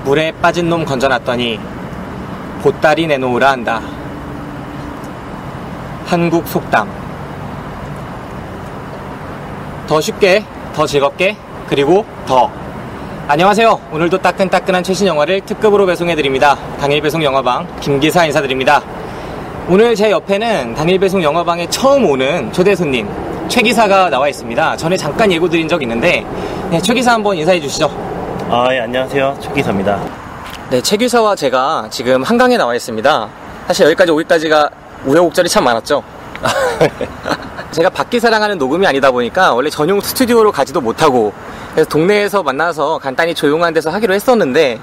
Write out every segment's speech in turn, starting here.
물에 빠진 놈 건져놨더니 보따리 내놓으라 한다. 한국 속담. 더 쉽게, 더 즐겁게, 그리고 더. 안녕하세요. 오늘도 따끈따끈한 최신 영화를 특급으로 배송해드립니다. 당일 배송 영화방 김기사 인사드립니다. 오늘 제 옆에는 당일 배송 영화방에 처음 오는 초대 손님 최 기사가 나와 있습니다. 전에 잠깐 예고 드린 적 있는데 최 기사 한번 인사해 주시죠. 예, 안녕하세요. 최 기사입니다. 네, 최 기사와 제가 지금 한강에 나와 있습니다. 사실 여기까지 오기까지가 우여곡절이 참 많았죠. 제가 박기사랑 하는 녹음이 아니다 보니까 원래 전용 스튜디오로 가지도 못하고, 그래서 동네에서 만나서 간단히 조용한 데서 하기로 했었는데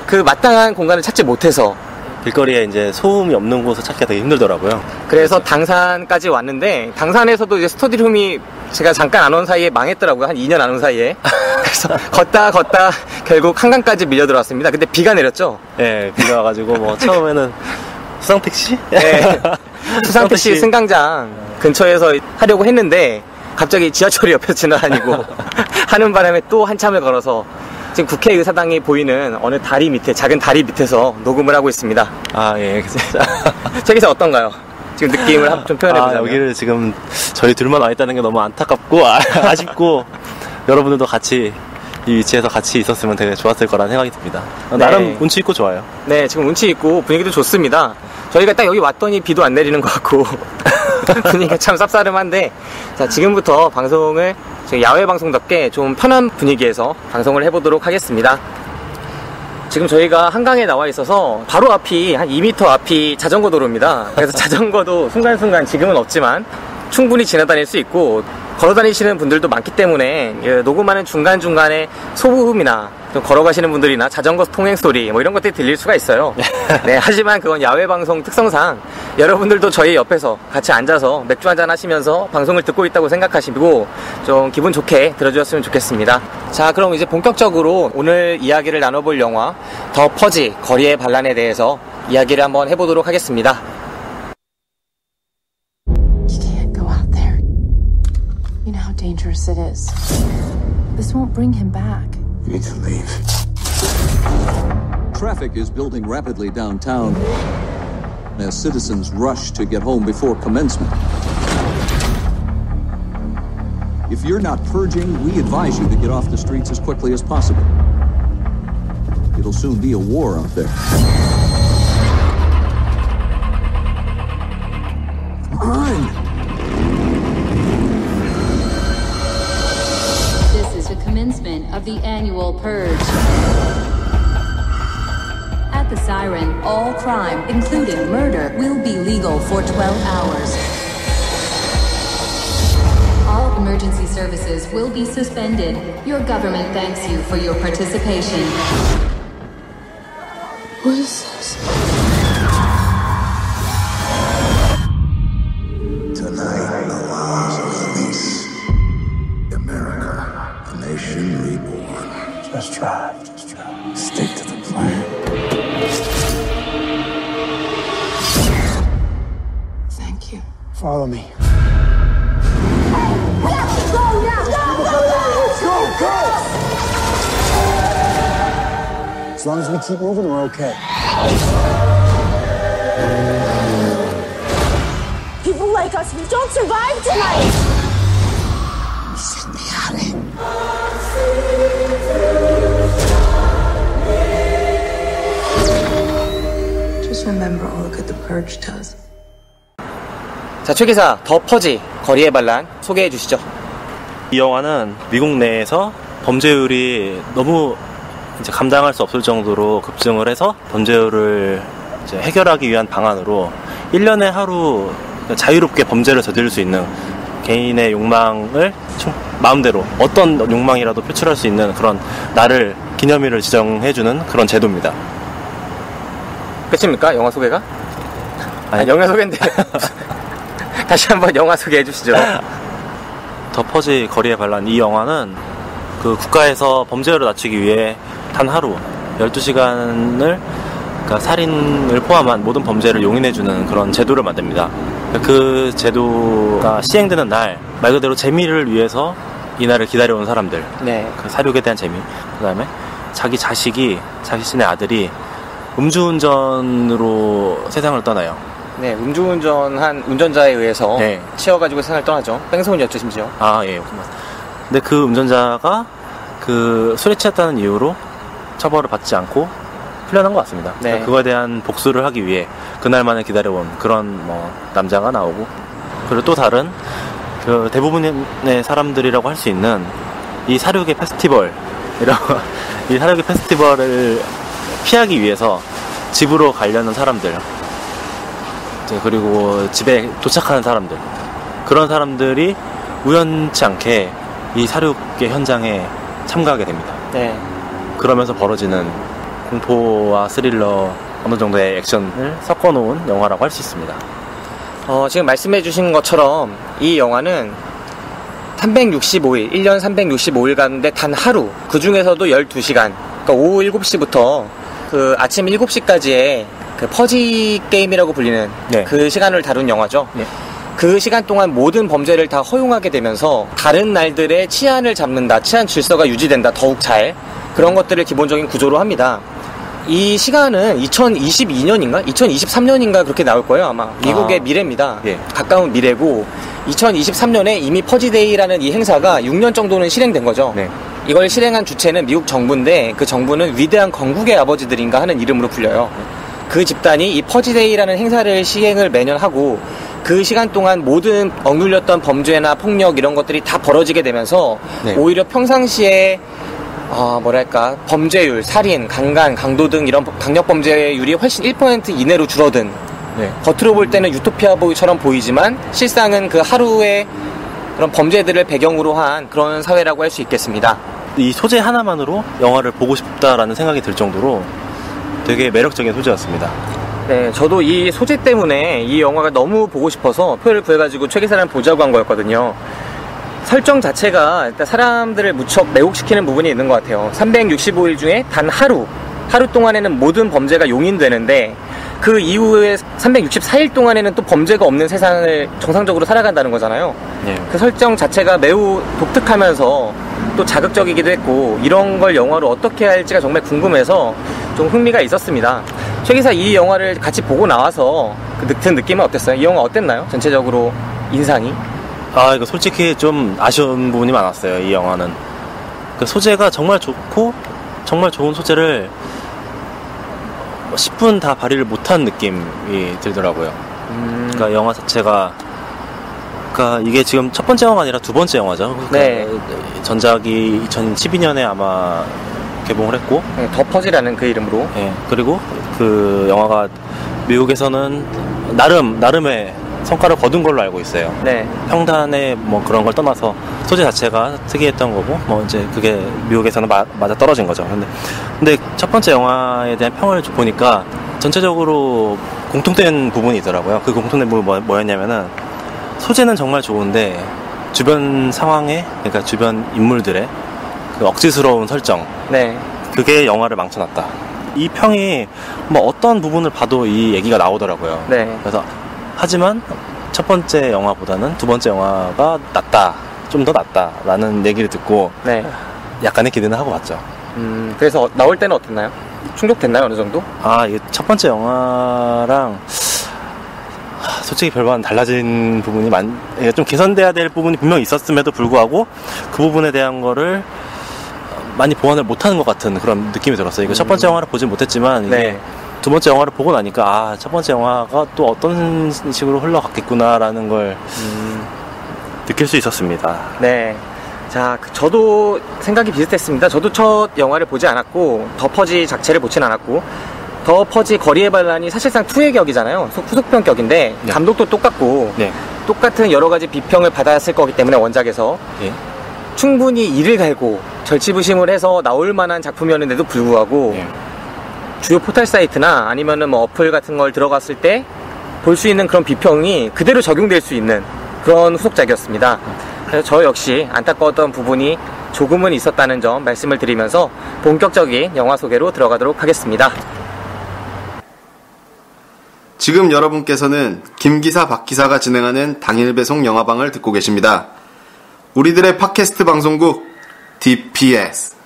그 마땅한 공간을 찾지 못해서 길거리에 이제 소음이 없는 곳을 찾기가 되게 힘들더라고요. 그래서 당산까지 왔는데, 당산에서도 이제 스터디룸이 제가 잠깐 안 온 사이에 망했더라고요. 한 2년 안 온 사이에. 그래서 걷다 결국 한강까지 밀려 들어왔습니다. 근데 비가 내렸죠? 네, 비가 와가지고 뭐 처음에는 수상택시? 네. 수상택시 승강장 근처에서 하려고 했는데 갑자기 지하철이 옆에서 지나다니고 하는 바람에 또 한참을 걸어서 지금 국회의사당이 보이는 어느 다리 밑에, 작은 다리 밑에서 녹음을 하고 있습니다. 예. 최 기사 어떤가요? 지금 느낌을 좀 표현해보자면. 여기를 지금 저희 둘만 와 있다는 게 너무 안타깝고 아쉽고 여러분들도 같이 이 위치에서 같이 있었으면 되게 좋았을 거라는 생각이 듭니다. 나름 네. 운치 있고 좋아요. 네, 지금 운치 있고 분위기도 좋습니다. 저희가 딱 여기 왔더니 비도 안 내리는 것 같고 분위기가 참 쌉싸름한데, 자, 지금부터 방송을 야외 방송답게 좀 편한 분위기에서 방송을 해보도록 하겠습니다. 지금 저희가 한강에 나와 있어서 바로 앞이 한 2m 앞이 자전거 도로입니다. 그래서 자전거도 순간순간 지금은 없지만 충분히 지나다닐 수 있고, 걸어다니시는 분들도 많기 때문에 녹음하는 중간중간에 소음이나 좀 걸어가시는 분들이나 자전거 통행 소리 뭐 이런 것들이 들릴 수가 있어요. 네, 하지만 그건 야외 방송 특성상 여러분들도 저희 옆에서 같이 앉아서 맥주 한잔 하시면서 방송을 듣고 있다고 생각하시고 좀 기분 좋게 들어주셨으면 좋겠습니다. 자, 그럼 이제 본격적으로 오늘 이야기를 나눠볼 영화 더 퍼지 거리의 반란에 대해서 이야기를 한번 해보도록 하겠습니다. You know how dangerous it is. This won't bring him back. You need to leave. Traffic is building rapidly downtown as citizens rush to get home before commencement. If you're not purging, we advise you to get off the streets as quickly as possible. It'll soon be a war out there. Come on! Commencement of the annual purge. At the siren, all crime, including murder, will be legal for 12 hours. All emergency services will be suspended. Your government thanks you for your participation. What is this? Tonight, the laws of release. America, a nation reborn. Just drive. Stick to the plan. Thank you. Follow me. Go! As long as we keep moving, we're okay. People like us, we don't survive tonight! Set me out of it. Just remember all the good the purge does. 자, 최 기사, 더 퍼지 거리의 반란 소개해 주시죠. 이 영화는 미국 내에서 범죄율이 너무 이제 감당할 수 없을 정도로 급증을 해서 범죄율을 이제 해결하기 위한 방안으로 1년에 하루 자유롭게 범죄를 저지를 수 있는, 개인의 욕망을 마음대로 어떤 욕망이라도 표출할 수 있는 그런 날을, 기념일을 지정해주는 그런 제도입니다. 끝입니까? 영화 소개가? 아니, 영화 소개인데 다시 한번 영화 소개해 주시죠. 더 퍼지 거리의 반란, 이 영화는 그 국가에서 범죄율을 낮추기 위해 단 하루 12시간을, 그러니까 살인을 포함한 모든 범죄를 용인해주는 그런 제도를 만듭니다. 그 제도가 시행되는 날, 말 그대로 재미를 위해서 이날을 기다려온 사람들, 네. 그 사륙에 대한 재미, 그 다음에 자기 자신의 아들이 음주운전으로 세상을 떠나요. 네, 음주운전한 운전자에 의해서 네. 치여가지고 세상을 떠나죠. 뺑소니였죠, 심지어. 아, 예. 근데 그 운전자가 그 술에 취했다는 이유로 처벌을 받지 않고 풀려난 것 같습니다. 네. 그거에 대한 복수를 하기 위해 그날만에 기다려온 그런 뭐 남자가 나오고, 그리고 또 다른 그 대부분의 사람들이라고 할 수 있는 이 사륙의 페스티벌, 이 사륙의 페스티벌을 피하기 위해서 집으로 가려는 사람들, 그리고 집에 도착하는 사람들, 그런 사람들이 우연치 않게 이 사륙의 현장에 참가하게 됩니다. 네. 그러면서 벌어지는 공포와 스릴러, 어느 정도의 액션을 섞어놓은 영화라고 할 수 있습니다. 지금 말씀해주신 것처럼 이 영화는 365일, 1년 365일 가는데 단 하루, 그 중에서도 12시간, 그러니까 오후 7시부터 그 아침 7시까지의 그 퍼지 게임이라고 불리는 네. 그 시간을 다룬 영화죠. 네. 그 시간 동안 모든 범죄를 다 허용하게 되면서 다른 날들의 치안을 잡는다, 치안 질서가 유지된다, 더욱 잘, 그런 것들을 기본적인 구조로 합니다. 이 시간은 2022년인가? 2023년인가 그렇게 나올 거예요, 아마. 미국의 미래입니다. 예. 가까운 미래고, 2023년에 이미 퍼지데이라는 이 행사가 6년 정도는 실행된 거죠. 네. 이걸 실행한 주체는 미국 정부인데, 그 정부는 위대한 건국의 아버지들인가 하는 이름으로 불려요. 그 집단이 이 퍼지데이라는 행사를 시행을 매년 하고, 그 시간 동안 모든 억눌렸던 범죄나 폭력 이런 것들이 다 벌어지게 되면서, 네. 오히려 평상시에 범죄율, 살인, 강간, 강도 등 이런 강력 범죄율이 훨씬 1% 이내로 줄어든, 네. 겉으로 볼 때는 유토피아 보이처럼 보이지만 실상은 그 하루의 그런 범죄들을 배경으로 한 그런 사회라고 할 수 있겠습니다. 이 소재 하나만으로 영화를 보고 싶다라는 생각이 들 정도로 되게 매력적인 소재였습니다. 네, 저도 이 소재 때문에 이 영화가 너무 보고 싶어서 표를 구해가지고 최기사를 보자고 한 거였거든요. 설정 자체가 일단 사람들을 무척 매혹시키는 부분이 있는 것 같아요. 365일 중에 단 하루 동안에는 모든 범죄가 용인되는데, 그 이후에 364일 동안에는 또 범죄가 없는 세상을 정상적으로 살아간다는 거잖아요. 네. 그 설정 자체가 매우 독특하면서 또 자극적이기도 했고, 이런 걸 영화로 어떻게 할지가 정말 궁금해서 좀 흥미가 있었습니다. 최기사, 이 영화를 같이 보고 나와서 든 느낌은 어땠어요? 이 영화 어땠나요? 전체적으로 인상이? 이거 솔직히 좀 아쉬운 부분이 많았어요, 이 영화는. 그 소재가 정말 좋고, 정말 좋은 소재를 10분 다 발휘를 못한 느낌이 들더라고요. 그러니까 영화 자체가, 그러니까 이게 지금 첫 번째 영화가 아니라 두 번째 영화죠. 네. 전작이 2012년에 아마 개봉을 했고, 네, 더 퍼지라는 그 이름으로. 예, 그리고 그 영화가 미국에서는 나름의 성과를 거둔 걸로 알고 있어요. 네. 평단의 뭐 그런 걸 떠나서 소재 자체가 특이했던 거고, 뭐 이제 그게 미국에서는 맞아 떨어진 거죠. 근데 첫 번째 영화에 대한 평을 보니까 전체적으로 공통된 부분이 있더라고요. 그 공통된 부분이 뭐였냐면은, 소재는 정말 좋은데 주변 상황에, 그러니까 주변 인물들의 그 억지스러운 설정, 네. 그게 영화를 망쳐놨다. 이 평이 뭐 어떤 부분을 봐도 이 얘기가 나오더라고요. 네. 그래서 하지만 첫 번째 영화보다는 두 번째 영화가 낫다, 좀 더 낫다라는 얘기를 듣고 네. 약간의 기대는 하고 봤죠. 그래서 나올 때는 어땠나요? 충족됐나요, 어느 정도? 이게 첫 번째 영화랑 솔직히 별반 달라진 부분이 좀 개선돼야 될 부분이 분명히 있었음에도 불구하고 그 부분에 대한 거를 많이 보완을 못하는 것 같은 그런 느낌이 들었어요. 이거 첫 번째 영화를 보진 못했지만, 이게 네. 두 번째 영화를 보고 나니까 첫 번째 영화가 또 어떤 식으로 흘러갔겠구나라는 걸 느낄 수 있었습니다. 네. 자, 저도 생각이 비슷했습니다. 저도 첫 영화를 보지 않았고, 더 퍼지 자체를 보진 않았고, 더 퍼지 거리의 반란이 사실상 2의 격이잖아요. 후속편 격인데, 네. 감독도 똑같고, 네. 똑같은 여러 가지 비평을 받았을 거기 때문에, 원작에서. 예. 충분히 이를 갈고 절치부심을 해서 나올 만한 작품이었는데도 불구하고, 예. 주요 포털 사이트나 아니면은 뭐 어플 같은 걸 들어갔을 때 볼 수 있는 그런 비평이 그대로 적용될 수 있는 그런 후속작이었습니다. 그래서 저 역시 안타까웠던 부분이 조금은 있었다는 점 말씀을 드리면서 본격적인 영화 소개로 들어가도록 하겠습니다. 지금 여러분께서는 김기사 박기사가 진행하는 당일 배송 영화방을 듣고 계십니다. 우리들의 팟캐스트 방송국 DPS.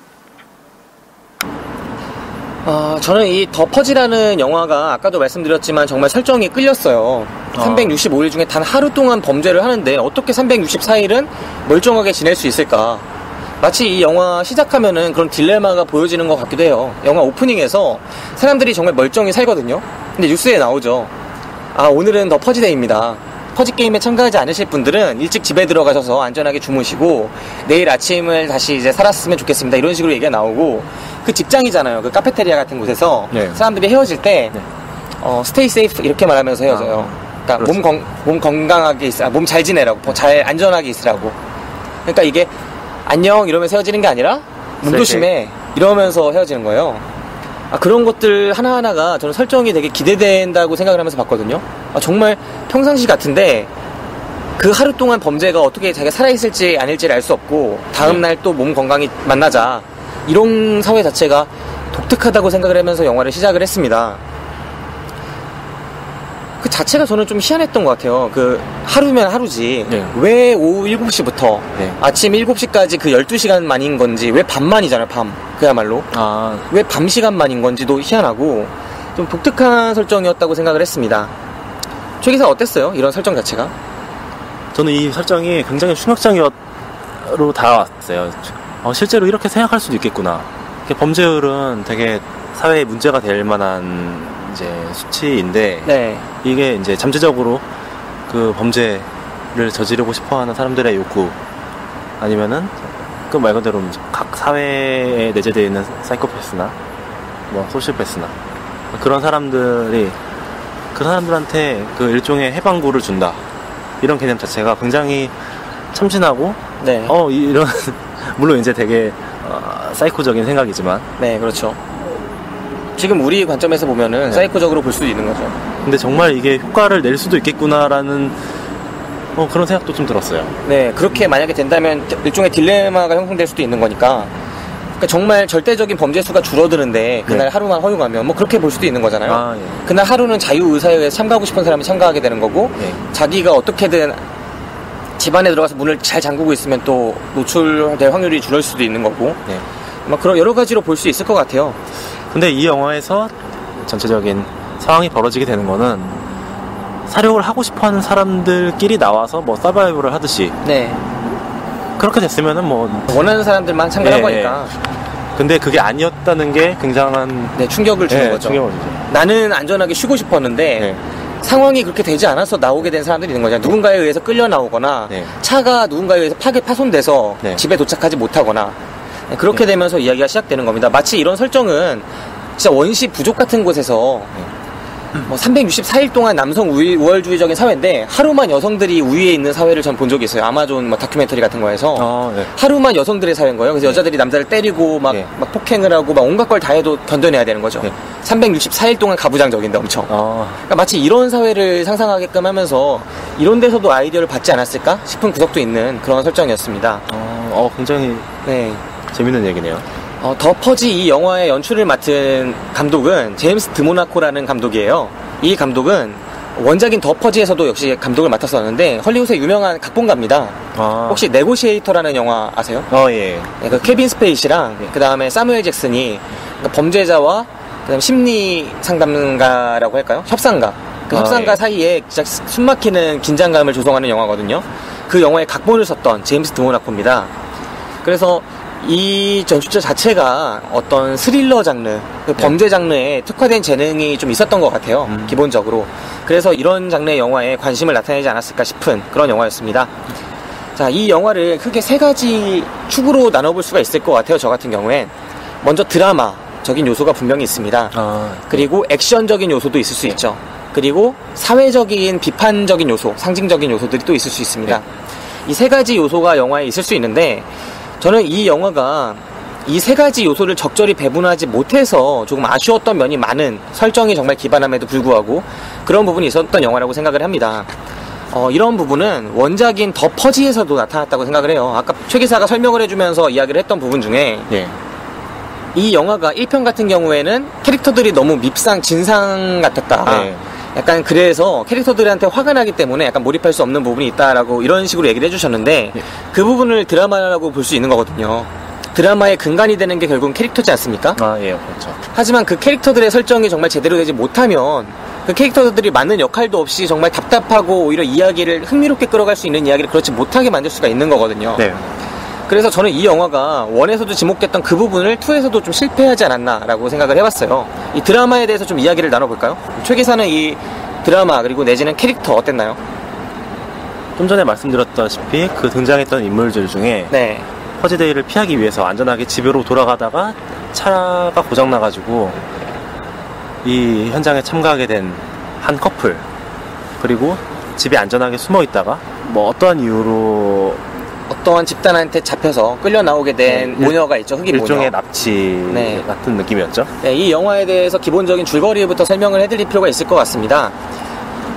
저는 이 더 퍼지라는 영화가 아까도 말씀드렸지만 정말 설정이 끌렸어요. 365일 중에 단 하루 동안 범죄를 하는데 어떻게 364일은 멀쩡하게 지낼 수 있을까? 마치 이 영화 시작하면은 그런 딜레마가 보여지는 것 같기도 해요. 영화 오프닝에서 사람들이 정말 멀쩡히 살거든요. 근데 뉴스에 나오죠. 오늘은 더 퍼지데이입니다. 퍼지 게임에 참가하지 않으실 분들은 일찍 집에 들어가셔서 안전하게 주무시고 내일 아침을 다시 이제 살았으면 좋겠습니다. 이런 식으로 얘기가 나오고 그 직장이잖아요. 그 카페테리아 같은 곳에서 사람들이 헤어질 때 stay safe 이렇게 말하면서 헤어져요. 그러니까 몸 건강하게 몸 잘 지내라고, 잘 안전하게 있으라고. 그러니까 이게 안녕 이러면서 헤어지는 게 아니라 몸 조심해 이러면서 헤어지는 거예요. 그런 것들 하나하나가 저는 설정이 되게 기대된다고 생각을 하면서 봤거든요. 정말 평상시 같은데 그 하루 동안 범죄가 어떻게 자기가 살아있을지 아닐지를 알 수 없고 다음날 또 몸 건강히 만나자 이런 사회 자체가 독특하다고 생각을 하면서 영화를 시작을 했습니다. 그 자체가 저는 좀 희한했던 것 같아요. 그 하루면 하루지 왜 오후 7시부터 아침 7시까지 그 12시간 만인 건지 왜 밤만이잖아요. 밤 그야말로 왜 밤 시간만인 건지도 희한하고 좀 독특한 설정이었다고 생각을 했습니다. 최 기사 어땠어요? 이런 설정 자체가? 저는 이 설정이 굉장히 충격적으로 다가왔어요. 실제로 이렇게 생각할 수도 있겠구나. 범죄율은 되게 사회에 문제가 될 만한 이제 수치인데 이게 이제 잠재적으로 그 범죄를 저지르고 싶어하는 사람들의 욕구 아니면은 그 말 그대로 각 사회에 내재되어 있는 사이코패스나 뭐 소시오패스나 그런 사람들이 그 사람들한테 그 일종의 해방구를 준다 이런 개념 자체가 굉장히 참신하고 이런 물론 이제 되게 사이코적인 생각이지만 그렇죠. 지금 우리 관점에서 보면은 사이코적으로 볼 수도 있는 거죠. 근데 정말 이게 효과를 낼 수도 있겠구나라는 그런 생각도 좀 들었어요. 그렇게 만약에 된다면 일종의 딜레마가 형성될 수도 있는 거니까. 그러니까 정말 절대적인 범죄 수가 줄어드는데 그날 하루만 허용하면 뭐 그렇게 볼 수도 있는 거잖아요. 그날 하루는 자유의사에 참가하고 싶은 사람이 참가하게 되는 거고 자기가 어떻게든 집 안에 들어가서 문을 잘 잠그고 있으면 또 노출될 확률이 줄을 수도 있는 거고 막 그런 여러 가지로 볼 수 있을 것 같아요. 근데 이 영화에서 전체적인 상황이 벌어지게 되는 거는 사력을 하고 싶어하는 사람들끼리 나와서 뭐 서바이벌을 하듯이 그렇게 됐으면은 뭐 원하는 사람들만 참가한 거니까. 근데 그게 아니었다는 게 굉장한 충격을 주는 거죠. 나는 안전하게 쉬고 싶었는데 상황이 그렇게 되지 않아서 나오게 된 사람들이 있는 거죠. 누군가에 의해서 끌려 나오거나 차가 누군가에 의해서 파손돼서 집에 도착하지 못하거나 그렇게 되면서 이야기가 시작되는 겁니다. 마치 이런 설정은 진짜 원시 부족 같은 곳에서 뭐 364일 동안 남성 우월주의적인 사회인데 하루만 여성들이 우위에 있는 사회를 전 본 적이 있어요. 아마존 뭐 다큐멘터리 같은 거에서 하루만 여성들의 사회인 거예요. 그래서 여자들이 남자를 때리고 막 폭행을 하고 막 온갖 걸 다 해도 견뎌내야 되는 거죠. 364일 동안 가부장적인데 엄청. 그러니까 마치 이런 사회를 상상하게끔 하면서 이런 데서도 아이디어를 받지 않았을까 싶은 구석도 있는 그런 설정이었습니다. 굉장히 재밌는 얘기네요. 더 퍼지 이 영화의 연출을 맡은 감독은 제임스 드모나코라는 감독이에요. 이 감독은 원작인 더 퍼지에서도 역시 감독을 맡았었는데 헐리우드의 유명한 각본가입니다. 혹시 네고시에이터라는 영화 아세요? 그 케빈 스페이시랑 그 다음에 사무엘 잭슨이 그러니까 범죄자와 그다음에 심리 상담가라고 할까요? 협상가. 그 협상가 사이에 진짜 숨막히는 긴장감을 조성하는 영화거든요. 그 영화의 각본을 썼던 제임스 드모나코입니다. 그래서 이 전출자 자체가 어떤 스릴러 장르, 범죄 장르에 특화된 재능이 좀 있었던 것 같아요. 기본적으로. 그래서 이런 장르의 영화에 관심을 나타내지 않았을까 싶은 그런 영화였습니다. 자, 이 영화를 크게 세 가지 축으로 나눠볼 수가 있을 것 같아요. 저 같은 경우엔. 먼저 드라마적인 요소가 분명히 있습니다. 그리고 액션적인 요소도 있을 수 있죠. 그리고 사회적인 비판적인 요소, 상징적인 요소들이 또 있을 수 있습니다. 이 세 가지 요소가 영화에 있을 수 있는데 저는 이 영화가 이 세 가지 요소를 적절히 배분하지 못해서 조금 아쉬웠던 면이 많은 설정이 정말 기반함에도 불구하고 그런 부분이 있었던 영화라고 생각을 합니다. 이런 부분은 원작인 더 퍼지에서도 나타났다고 생각을 해요. 아까 최 기사가 설명을 해주면서 이야기를 했던 부분 중에 이 영화가 1편 같은 경우에는 캐릭터들이 너무 밉상, 진상 같았다. 약간 그래서 캐릭터들한테 화가 나기 때문에 약간 몰입할 수 없는 부분이 있다라고 이런 식으로 얘기를 해주셨는데 그 부분을 드라마라고 볼 수 있는 거거든요. 드라마의 근간이 되는 게 결국은 캐릭터지 않습니까? 아, 예, 그렇죠. 하지만 그 캐릭터들의 설정이 정말 제대로 되지 못하면 그 캐릭터들이 맞는 역할도 없이 정말 답답하고 오히려 이야기를 흥미롭게 끌어갈 수 있는 이야기를 그렇지 못하게 만들 수가 있는 거거든요. 네. 그래서 저는 이 영화가 1에서도 지목됐던 그 부분을 2에서도 좀 실패하지 않았나라고 생각을 해봤어요. 이 드라마에 대해서 좀 이야기를 나눠볼까요? 최 기사는 이 드라마 그리고 내지는 캐릭터 어땠나요? 좀 전에 말씀드렸다시피 그 등장했던 인물들 중에 네. 퍼지데이를 피하기 위해서 안전하게 집으로 돌아가다가 차가 고장나가지고 이 현장에 참가하게 된 한 커플, 그리고 집에 안전하게 숨어 있다가 뭐 어떠한 이유로 어떠한 집단한테 잡혀서 끌려 나오게 된 모녀가 있죠. 흑인 일종의 모녀. 납치 네. 같은 느낌이었죠. 네, 이 영화에 대해서 기본적인 줄거리부터 설명을 해드릴 필요가 있을 것 같습니다.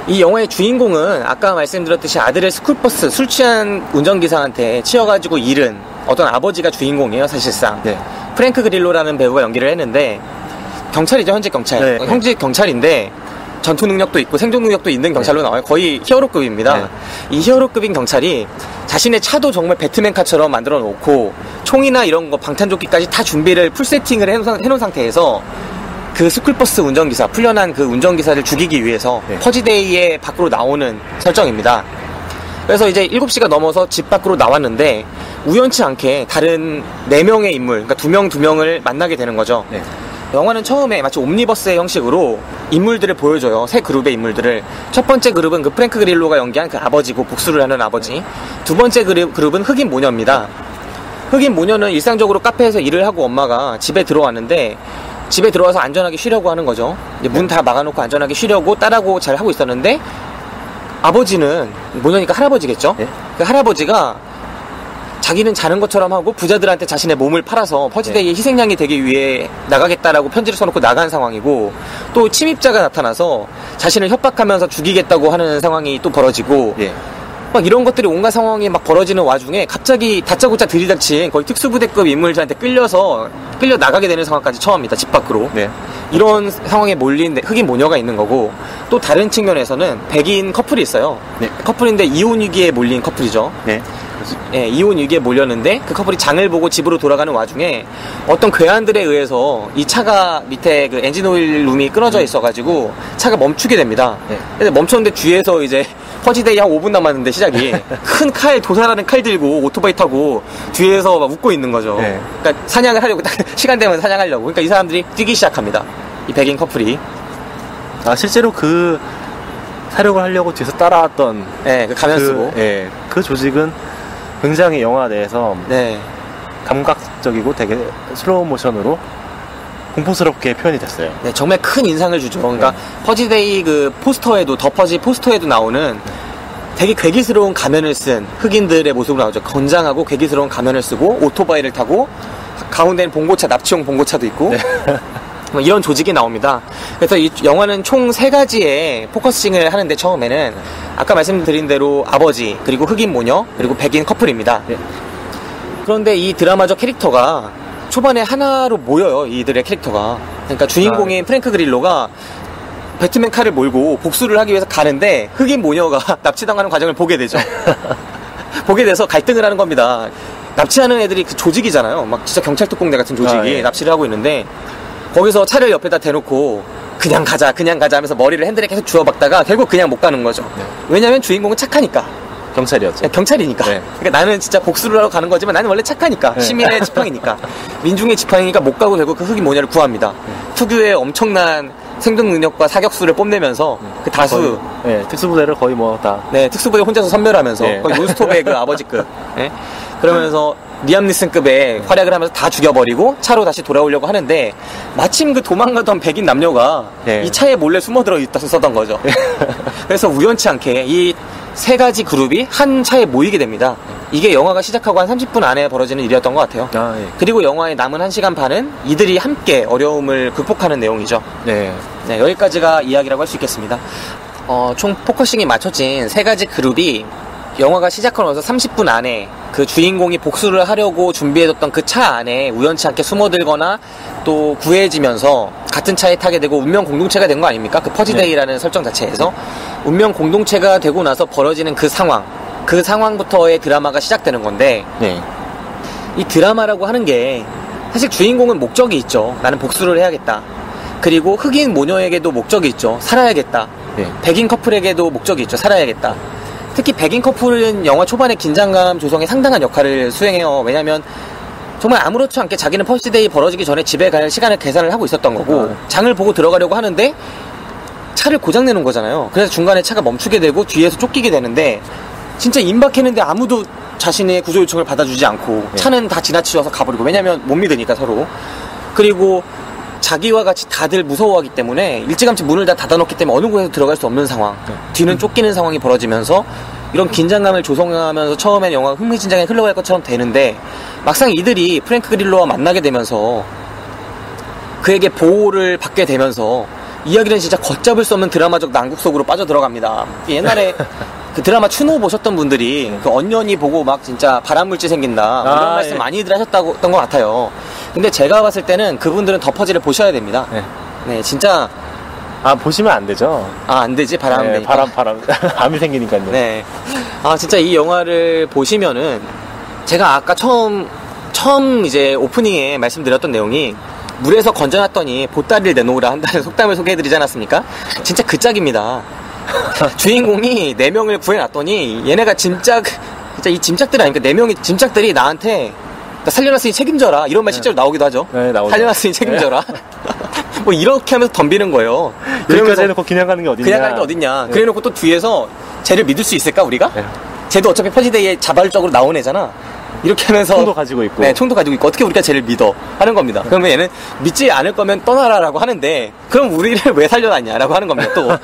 이 영화의 주인공은 아까 말씀드렸듯이 아들의 스쿨버스 술 취한 운전기사한테 치여가지고 잃은 어떤 아버지가 주인공이에요, 사실상. 네. 프랭크 그릴로라는 배우가 연기를 했는데 경찰이죠, 현직 경찰. 네. 현직 경찰인데 전투 능력도 있고 생존 능력도 있는 경찰로 나와요. 거의 히어로급입니다. 네. 이 히어로급인 경찰이 자신의 차도 정말 배트맨카처럼 만들어 놓고 총이나 이런 거 방탄조끼까지 다 준비를 풀 세팅을 해놓은 상태에서 그 스쿨버스 운전기사, 풀려난 그 운전기사를 죽이기 위해서 네. 퍼지데이에 밖으로 나오는 설정입니다. 그래서 이제 7시가 넘어서 집 밖으로 나왔는데 우연치 않게 다른 4명의 인물, 그러니까 2명을 만나게 되는 거죠. 네. 영화는 처음에 마치 옴니버스의 형식으로 인물들을 보여줘요. 세 그룹의 인물들을. 첫 번째 그룹은 그 프랭크 그릴로가 연기한 그 아버지고 복수를 하는 아버지. 두 번째 그룹은 흑인 모녀입니다. 흑인 모녀는 일상적으로 카페에서 일을 하고 엄마가 집에 들어왔는데 집에 들어와서 안전하게 쉬려고 하는 거죠. 문 다 막아놓고 안전하게 쉬려고 딸하고 잘 하고 있었는데 아버지는 모녀니까 할아버지겠죠? 네. 그 할아버지가 자기는 자는 것처럼 하고 부자들한테 자신의 몸을 팔아서 퍼지데이의 희생양이 되기 위해 나가겠다라고 편지를 써놓고 나간 상황이고 또 침입자가 나타나서 자신을 협박하면서 죽이겠다고 하는 상황이 또 벌어지고 예. 막 이런 것들이 온갖 상황이 막 벌어지는 와중에 갑자기 다짜고짜 들이닥친 거의 특수부대급 인물들한테 끌려 나가게 되는 상황까지 처합니다. 집 밖으로. 네. 이런 상황에 몰린 흑인 모녀가 있는 거고 또 다른 측면에서는 백인 커플이 있어요. 네. 커플인데 이혼 위기에 몰린 커플이죠. 네. 예, 이혼 위기에 몰렸는데 그 커플이 장을 보고 집으로 돌아가는 와중에 어떤 괴한들에 의해서 이 차가 밑에 그 엔진 오일 룸이 끊어져 있어가지고 차가 멈추게 됩니다. 네. 근데 멈췄는데 뒤에서 이제 퍼지데이 한 5분 남았는데 시작이 큰 칼, 도살하는 칼 들고 오토바이 타고 뒤에서 막 웃고 있는 거죠. 네. 그러니까 사냥을 하려고 딱 시간 되면 사냥하려고. 그러니까 이 사람들이 뛰기 시작합니다. 이 백인 커플이. 아, 실제로 그 사력을 하려고 뒤에서 따라왔던 네, 그 가면 쓰고. 그 조직은 굉장히 영화 내에서 네. 감각적이고 되게 슬로우 모션으로 공포스럽게 표현이 됐어요. 네, 정말 큰 인상을 주죠. 그러니까 퍼지데이 그 포스터에도 더 퍼지 포스터에도 나오는 되게 괴기스러운 가면을 쓴 흑인들의 모습으로 나오죠. 건장하고 괴기스러운 가면을 쓰고 오토바이를 타고 가운데는 봉고차, 납치용 봉고차도 있고 뭐 이런 조직이 나옵니다. 그래서 이 영화는 총 3가지의 포커싱을 하는데 처음에는 아까 말씀드린 대로 아버지, 그리고 흑인 모녀, 그리고 백인 커플입니다. 네. 그런데 이 드라마적 캐릭터가 초반에 하나로 모여요. 이들의 캐릭터가. 그러니까 주인공인 프랭크 그릴로가 배트맨 칼을 몰고 복수를 하기 위해서 가는데 흑인 모녀가 납치당하는 과정을 보게 되죠. 보게 돼서 갈등을 하는 겁니다. 납치하는 애들이 그 조직이잖아요. 막 진짜 경찰 특공대 같은 조직이 예. 납치를 하고 있는데 거기서 차를 옆에다 대놓고 그냥 가자 하면서 머리를 핸들에 계속 주워박다가 결국 그냥 못 가는 거죠. 네. 왜냐면 주인공은 착하니까. 경찰이었죠. 경찰이니까. 네. 그러니까 나는 진짜 복수를 하러 가는 거지만 나는 원래 착하니까. 네. 시민의 지팡이니까. 민중의 지팡이니까 못 가고 결국 그 흑인 모녀를 구합니다. 특유의 엄청난 생존 능력과 사격수를 뽐내면서 그 다수. 네, 특수부대를 거의 뭐 다. 네, 특수부대 혼자서 선멸하면서. 네. 거의 논스톱의 그 아버지급. 네? 그러면서 리암 니슨급의 활약을 하면서 다 죽여버리고 차로 다시 돌아오려고 하는데 마침 그 도망가던 백인 남녀가 네. 이 차에 몰래 숨어들어 있었던 거죠. 그래서 우연치 않게 이 3가지 그룹이 한 차에 모이게 됩니다. 이게 영화가 시작하고 한 30분 안에 벌어지는 일이었던 것 같아요. 아, 예. 그리고 영화의 남은 1시간 반은 이들이 함께 어려움을 극복하는 내용이죠. 네. 네, 여기까지가 이야기라고 할 수 있겠습니다. 총 포커싱이 맞춰진 3가지 그룹이 영화가 시작하면서 30분 안에 그 주인공이 복수를 하려고 준비해뒀던 그 차 안에 우연치 않게 숨어들거나 또 구해지면서 같은 차에 타게 되고 운명 공동체가 된 거 아닙니까? 그 퍼지데이라는 네. 설정 자체에서 운명 공동체가 되고 나서 벌어지는 그 상황부터의 드라마가 시작되는 건데 네. 이 드라마라고 하는 게 사실 주인공은 목적이 있죠. 나는 복수를 해야겠다. 그리고 흑인 모녀에게도 목적이 있죠. 살아야겠다. 백인 커플에게도 목적이 있죠. 살아야겠다. 특히 백인 커플은 영화 초반에 긴장감 조성에 상당한 역할을 수행해요. 왜냐하면 정말 아무렇지 않게 자기는 퍼시데이 벌어지기 전에 집에 갈 시간을 계산을 하고 있었던 거고 장을 보고 들어가려고 하는데 차를 고장내는 거잖아요. 그래서 중간에 차가 멈추게 되고 뒤에서 쫓기게 되는데 진짜 임박했는데 아무도 자신의 구조 요청을 받아주지 않고 차는 다 지나치셔서 가버리고, 왜냐면 못 믿으니까 서로. 그리고 자기와 같이 다들 무서워하기 때문에 일찌감치 문을 다 닫아놓기 때문에 어느 곳에도 들어갈 수 없는 상황, 뒤는 쫓기는 상황이 벌어지면서 이런 긴장감을 조성하면서 처음엔 영화가 흥미진진하게 흘러갈 것처럼 되는데 막상 이들이 프랭크 그릴로와 만나게 되면서 그에게 보호를 받게 되면서 이야기는 진짜 걷잡을 수 없는 드라마적 난국 속으로 빠져들어갑니다. 옛날에 그 드라마 추노 보셨던 분들이 그 언년이 보고 막 진짜 발암물질 생긴다 이런 말씀 많이들 하셨던 것 같아요. 근데 제가 봤을 때는 그분들은 더 퍼즐을 보셔야 됩니다. 네, 진짜. 보시면 안 되죠. 안 되지, 바람. 네, 바람. 암이 생기니까요. 네. 진짜 이 영화를 보시면은 제가 아까 처음 이제 오프닝에 말씀드렸던 내용이 물에서 건져놨더니 보따리를 내놓으라 한다는 속담을 소개해드리지 않았습니까? 진짜 그 짝입니다. 주인공이 4명을 구해놨더니 얘네가 진짜 이 짐짝들 아닙니까? 4명의 짐짝들이 나한테 살려놨으니 책임져라 이런 말 실제로 나오기도 하죠. 네, 나오죠. 살려놨으니 책임져라. 뭐 이렇게 하면서 덤비는 거예요. 여기까지 해놓고 그냥 가는 게 어딨냐. 그냥 가는 게 어딨냐. 그래놓고 또 뒤에서 쟤를 믿을 수 있을까 우리가? 쟤도 어차피 퍼지데이에 자발적으로 나온 애잖아. 이렇게 하면서 총도 가지고 있고. 네, 총도 가지고 있고 어떻게 우리가 쟤를 믿어 하는 겁니다. 그러면 얘는 믿지 않을 거면 떠나라라고 하는데 그럼 우리를 왜 살려놨냐라고 하는 겁니다. 또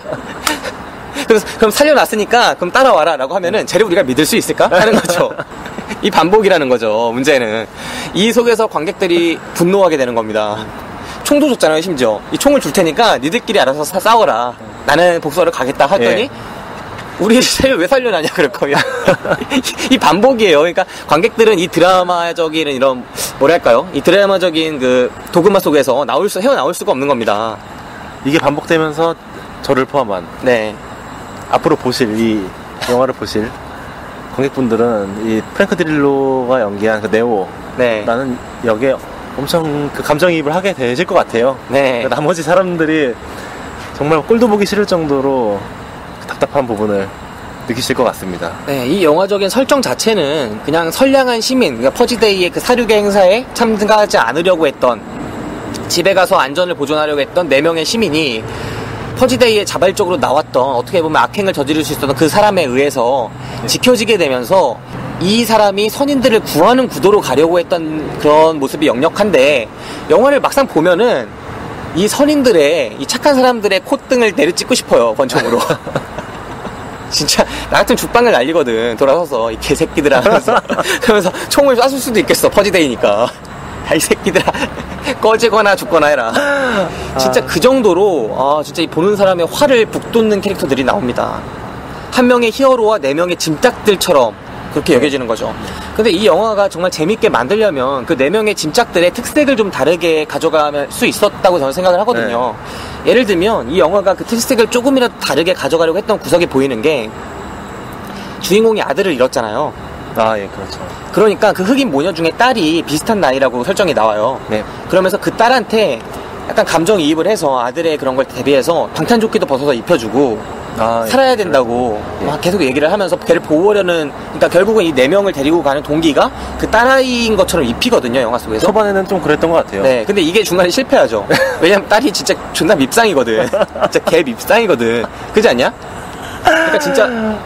그래서 그럼 살려놨으니까 그럼 따라와라라고 하면은 쟤를 우리가 믿을 수 있을까 하는 거죠. 이 반복이라는 거죠. 문제는 이 속에서 관객들이 분노하게 되는 겁니다. 총도 줬잖아요. 심지어 이 총을 줄 테니까 니들끼리 알아서 싸워라. 나는 복수하러 가겠다 하더니 우리를 왜 살려나냐 그럴 거면 이 반복이에요. 그러니까 관객들은 이 드라마적인 이런 뭐랄까요? 이 드라마적인 그 도그마 속에서 헤어나올 수가 없는 겁니다. 이게 반복되면서 저를 포함한 앞으로 보실 이 영화를 보실 관객분들은 이 프랭크 드릴로가 연기한 그 네오라는 역에 엄청 그 감정이입을 하게 되실 것 같아요. 그러니까 나머지 사람들이 정말 꼴도 보기 싫을 정도로 답답한 부분을 느끼실 것 같습니다. 네, 이 영화적인 설정 자체는 그냥 선량한 시민, 그러니까 퍼지데이의 그 사륙의 행사에 참가하지 않으려고 했던, 집에 가서 안전을 보존하려고 했던 4명의 시민이 퍼지데이에 자발적으로 나왔던, 어떻게 보면 악행을 저지를 수 있었던 그 사람에 의해서 지켜지게 되면서 이 사람이 선인들을 구하는 구도로 가려고 했던 그런 모습이 역력한데, 영화를 막상 보면은 이 선인들의, 이 착한 사람들의 콧등을 내려찍고 싶어요, 권총으로. 진짜 나 같은 죽방을 날리거든, 돌아서서 이 개새끼들 하면서. 그러면서 총을 쐈을 수도 있겠어, 퍼지데이니까. 야, 이 새끼들아, 꺼지거나 죽거나 해라. 진짜 그 정도로 진짜 이 보는 사람의 화를 북돋는 캐릭터들이 나옵니다. 한 명의 히어로와 4명의 짐짝들처럼 그렇게 여겨지는 거죠. 근데 이 영화가 정말 재밌게 만들려면 그 4명의 짐짝들의 특색을 좀 다르게 가져갈 수 있었다고 저는 생각을 하거든요. 예를 들면 이 영화가 그 특색을 조금이라도 다르게 가져가려고 했던 구석이 보이는 게, 주인공이 아들을 잃었잖아요. 그렇죠. 그러니까 그 흑인 모녀 중에 딸이 비슷한 나이라고 설정이 나와요. 그러면서 그 딸한테 약간 감정이입을 해서 아들의 그런 걸 대비해서 방탄조끼도 벗어서 입혀주고 살아야 된다고 막 계속 얘기를 하면서 걔를 보호하려는, 그러니까 결국은 이 4명을 데리고 가는 동기가 그 딸아이인 것처럼 입히거든요, 영화 속에서. 초반에는 좀 그랬던 것 같아요. 네, 근데 이게 중간에 실패하죠. 왜냐면 딸이 진짜 존나 밉상이거든. 진짜 개 밉상이거든. 그렇지 않냐? 그러니까 진짜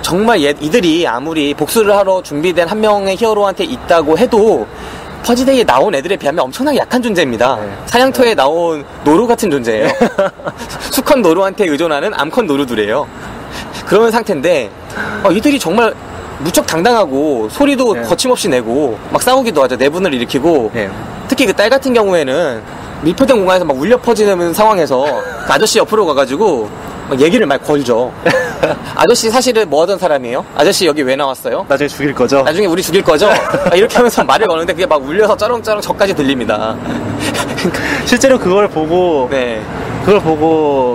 정말 이들이 아무리 복수를 하러 준비된 한 명의 히어로한테 있다고 해도 퍼지데이에 나온 애들에 비하면 엄청나게 약한 존재입니다. 사냥터에 나온 노루 같은 존재예요. 수컷 노루한테 의존하는 암컷 노루들이에요. 그런 상태인데 이들이 정말 무척 당당하고 소리도 거침없이 내고 막 싸우기도 하죠. 내분을 일으키고 특히 그 딸 같은 경우에는 밀폐된 공간에서 막 울려 퍼지는 상황에서 그 아저씨 옆으로 가가지고 막 얘기를 막 걸죠. 아저씨 사실은 뭐 하던 사람이에요? 아저씨 여기 왜 나왔어요? 나중에 죽일 거죠? 나중에 우리 죽일 거죠? 이렇게 하면서 말을 거는데 그게 막 울려서 쩌렁쩌렁 저까지 들립니다. 실제로 그걸 보고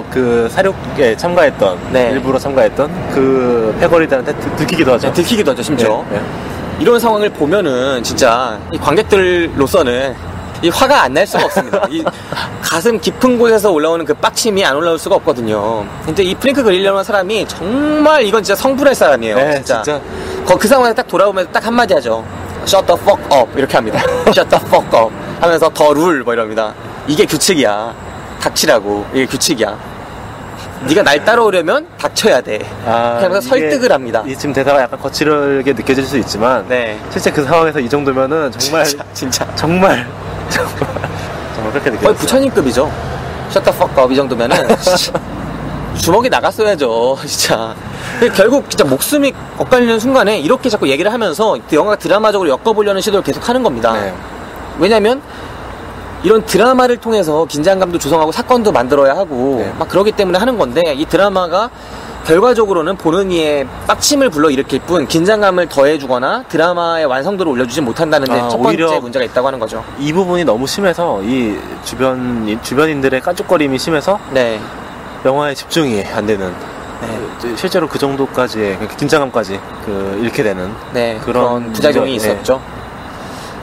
그 사륙에 참가했던 일부러 참가했던 그 패거리들한테 들키기도 하죠. 들키기도 하죠, 심지어. 이런 상황을 보면은 진짜 이 관객들로서는 이 화가 안 날 수가 없습니다. 이 가슴 깊은 곳에서 올라오는 그 빡침이 안 올라올 수가 없거든요. 근데 이 프랭크 그릴러라는 사람이 정말 이건 진짜 성불할 사람이에요. 네, 진짜. 그 상황에서 딱 돌아오면서 딱 한마디 하죠. Shut the fuck up 이렇게 합니다. Shut the fuck up 하면서 더 룰 뭐 이럽니다. 이게 규칙이야. 닥치라고. 이게 규칙이야. 네가 날 따라오려면 닥쳐야 돼. 그러면서 설득을 합니다. 이 지금 대사가 약간 거칠게 느껴질 수 있지만 네. 실제 그 상황에서 이 정도면은 정말 진짜 정말 그렇게 느껴져요. 거의 부처님급이죠. Shut the fuck up 이 정도면은 주먹이 나갔어야죠. 진짜. 결국 진짜 목숨이 엇갈리는 순간에 이렇게 자꾸 얘기를 하면서 영화가 드라마적으로 엮어보려는 시도를 계속 하는 겁니다. 네. 왜냐면 이런 드라마를 통해서 긴장감도 조성하고 사건도 만들어야 하고 네. 막 그러기 때문에 하는 건데 이 드라마가 결과적으로는 보는 이의 빡침을 불러일으킬 뿐 긴장감을 더해주거나 드라마의 완성도를 올려주지 못한다는 데 첫 번째 문제가 있다고 하는 거죠. 이 부분이 너무 심해서 이 주변인들의 깐족거림이 심해서 네. 영화에 집중이 안 되는 네. 실제로 그 정도까지 긴장감까지 잃게 되는 네, 그런 부작용이 있었죠.